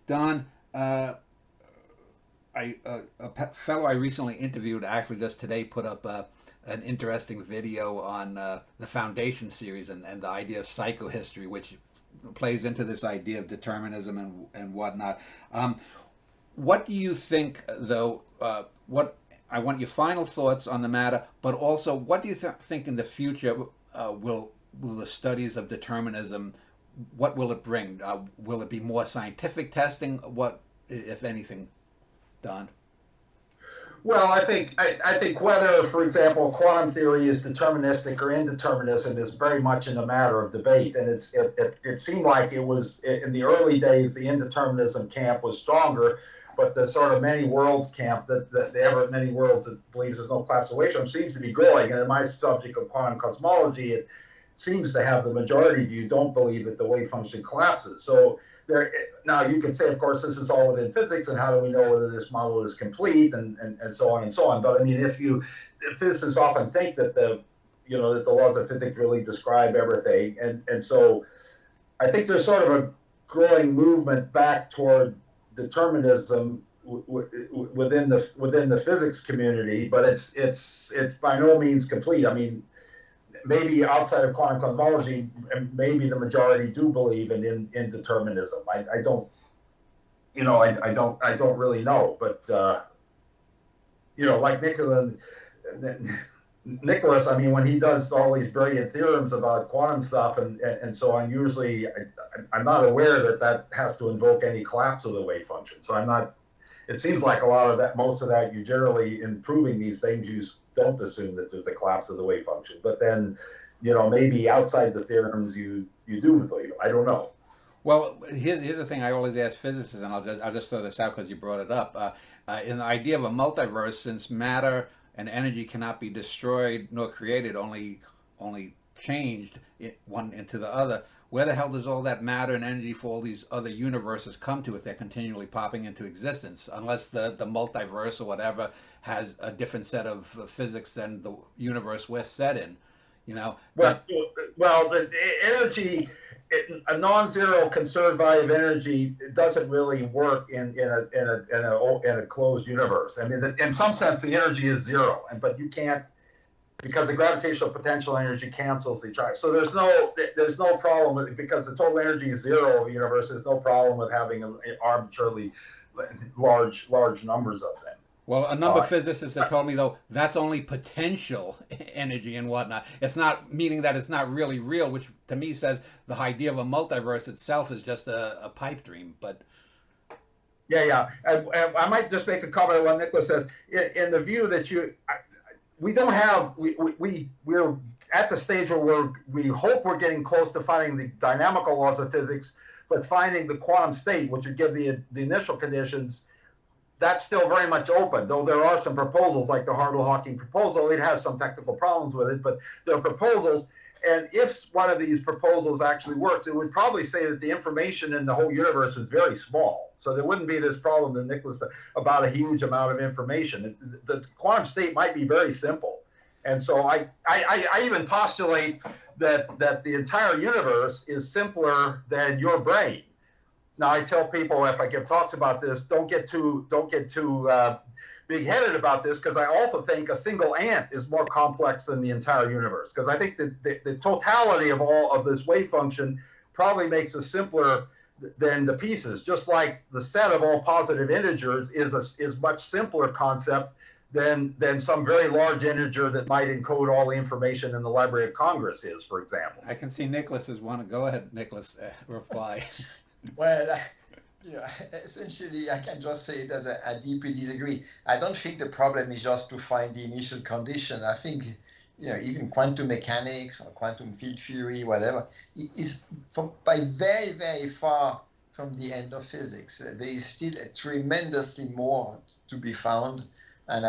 Speaker 1: Don, a fellow I recently interviewed, actually just today, put up an interesting video on the Foundation series and the idea of psychohistory, which plays into this idea of determinism and whatnot. What do you think, though? What I want your final thoughts on the matter, but also what do you think in the future will the studies of determinism? What will it bring? Will it be more scientific testing? What, if anything, Don?
Speaker 4: Well, I think whether, for example, quantum theory is deterministic or indeterminism is very much in a matter of debate. And it seemed like it was, in the early days, the indeterminism camp was stronger, but the sort of many worlds camp, the ever many worlds that believes there's no collapse of wave function, seems to be growing. And in my subject of quantum cosmology, it seems to have the majority view don't believe that the wave function collapses. So now you can say, of course, this is all within physics, and how do we know whether this model is complete, and so on and so on. But I mean, if physicists often think that that the laws of physics really describe everything, and so I think there's sort of a growing movement back toward determinism within the physics community, but it's by no means complete. I mean, maybe outside of quantum cosmology, maybe the majority do believe in determinism. I don't really know, but like Nicholas, I mean, when he does all these brilliant theorems about quantum stuff and so on, usually I'm not aware that has to invoke any collapse of the wave function. So it seems like most of that, you generally, in proving these things, you don't assume that there's a collapse of the wave function. But then, maybe outside the theorems, you do believe. I don't know.
Speaker 1: Well, here's the thing I always ask physicists, and I'll just throw this out because you brought it up. In the idea of a multiverse, since matter and energy cannot be destroyed nor created, only changed one into the other, where the hell does all that matter and energy for all these other universes come to if they're continually popping into existence? Unless the multiverse or whatever has a different set of physics than the universe we're set in, you know.
Speaker 4: Well, the energy, a non-zero conserved value of energy doesn't really work in a closed universe. I mean, in some sense, the energy is zero, but you can't, because the gravitational potential energy cancels each other. So there's no problem with it, because the total energy is zero of the universe. There's no problem with having arbitrarily large numbers of them.
Speaker 1: Well, a number of physicists have told me, though, that's only potential energy and whatnot. It's not, meaning that it's not really real, which to me says the idea of a multiverse itself is just a pipe dream. But
Speaker 4: yeah. I might just make a comment on what Nicholas says. In the view that we're at the stage where we hope we're getting close to finding the dynamical laws of physics, but finding the quantum state, which would give the initial conditions, that's still very much open, though there are some proposals like the Hartle-Hawking proposal. It has some technical problems with it, but there are proposals. And if one of these proposals actually works, it would probably say that the information in the whole universe is very small. So there wouldn't be this problem that Nicholas said about a huge amount of information. The quantum state might be very simple. And so I even postulate that the entire universe is simpler than your brain. Now, I tell people, if I give talks about this, don't get too big-headed about this, because I also think a single ant is more complex than the entire universe. Because I think that the totality of all of this wave function probably makes us simpler than the pieces. Just like the set of all positive integers is much simpler concept than some very large integer that might encode all the information in the Library of Congress is, for example.
Speaker 1: I can see Nicholas is one. Go ahead, Nicholas, reply.
Speaker 3: Well, essentially, I can just say that I deeply disagree. I don't think the problem is just to find the initial condition. I think, even quantum mechanics or quantum field theory, whatever, is by very, very far from the end of physics. There is still tremendously more to be found, and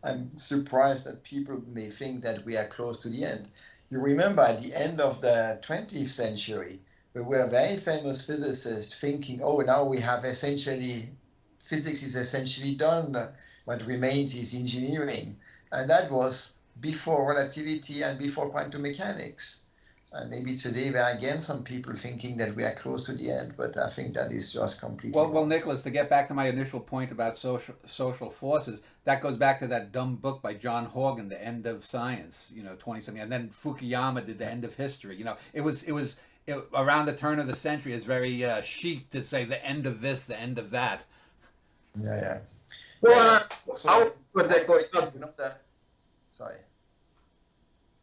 Speaker 3: I'm surprised that people may think that we are close to the end. You remember at the end of the 20th century, there were very famous physicists thinking, now we have physics is essentially done. What remains is engineering. And that was before relativity and before quantum mechanics. And maybe today there are again some people thinking that we are close to the end, but I think that is just completely wrong.
Speaker 1: Well, Nicholas, to get back to my initial point about social forces, that goes back to that dumb book by John Horgan, The End of Science, 20-something, and then Fukuyama did The End of History. It was around the turn of the century. It's very chic to say the end of this, the end of that.
Speaker 3: Yeah.
Speaker 4: Well,
Speaker 3: Sorry.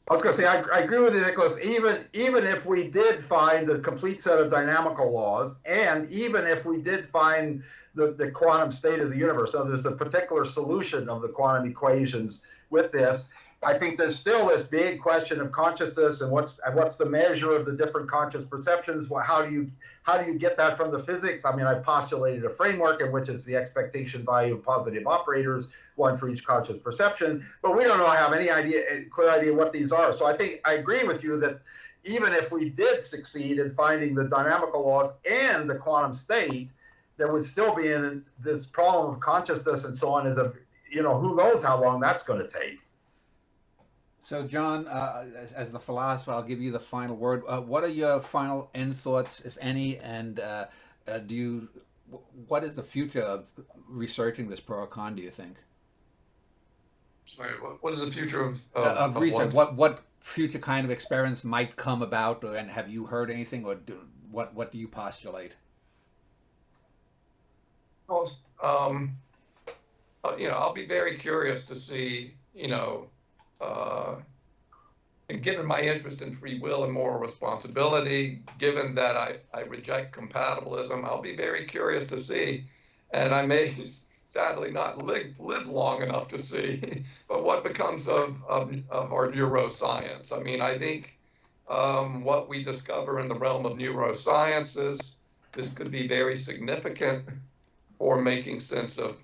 Speaker 4: I was going to say, I agree with you, Nicholas. Even if we did find the complete set of dynamical laws, and even if we did find the quantum state of the universe, so there's a particular solution of the quantum equations with this, I think there's still this big question of consciousness and what's the measure of the different conscious perceptions. How do you get that from the physics? I mean, I postulated a framework in which is the expectation value of positive operators, one for each conscious perception, but we don't have any clear idea what these are. So I think I agree with you that even if we did succeed in finding the dynamical laws and the quantum state, there would still be in this problem of consciousness and so on. Who knows how long that's going to take.
Speaker 1: So, John, as the philosopher, I'll give you the final word. What are your final end thoughts, if any, and what is the future of researching this pro or con, do you think?
Speaker 2: Sorry, what is the future of
Speaker 1: research? What future kind of experiments might come about, and have you heard anything, or what do you postulate?
Speaker 2: Well, I'll be very curious to see, and given my interest in free will and moral responsibility, given that I reject compatibilism, I'll be very curious to see, and I may sadly not live long enough to see, but what becomes of our neuroscience. I mean, I think what we discover in the realm of neurosciences, this could be very significant for making sense of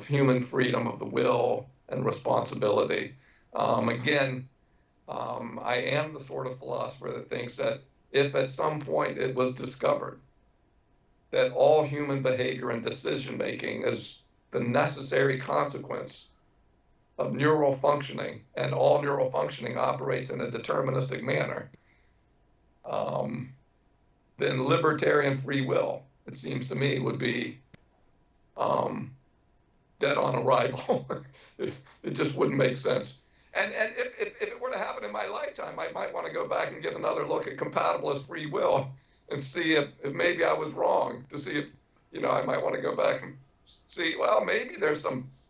Speaker 2: human freedom of the will and responsibility. Again, I am the sort of philosopher that thinks that if at some point it was discovered that all human behavior and decision making is the necessary consequence of neural functioning, and all neural functioning operates in a deterministic manner, then libertarian free will, it seems to me, would be dead on arrival. It just wouldn't make sense. And if it were to happen in my lifetime, I might want to go back and get another look at compatibilist free will and see if maybe I was wrong, to see if, I might want to go back and see, well, maybe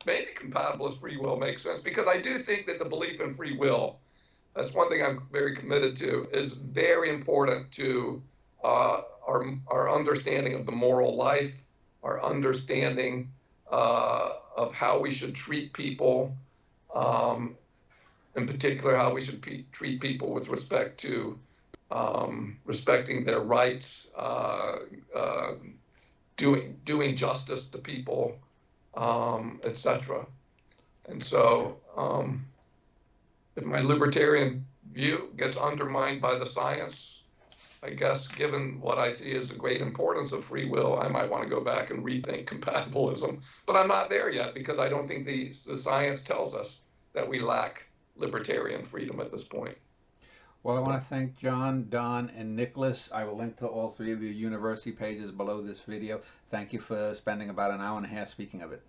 Speaker 2: maybe compatibilist free will makes sense, because I do think that the belief in free will, that's one thing I'm very committed to, is very important to our understanding of the moral life, our understanding of how we should treat people, in particular how we should treat people with respect to respecting their rights, doing justice to people, etc. And so, if my libertarian view gets undermined by the science, I guess, given what I see as the great importance of free will, I might want to go back and rethink compatibilism. But I'm not there yet, because I don't think the science tells us that we lack libertarian freedom at this point.
Speaker 1: Well, I want to thank John, Don, and Nicholas. I will link to all three of your university pages below this video. Thank you for spending about an hour and a half speaking of it.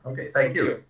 Speaker 4: Okay, thank you.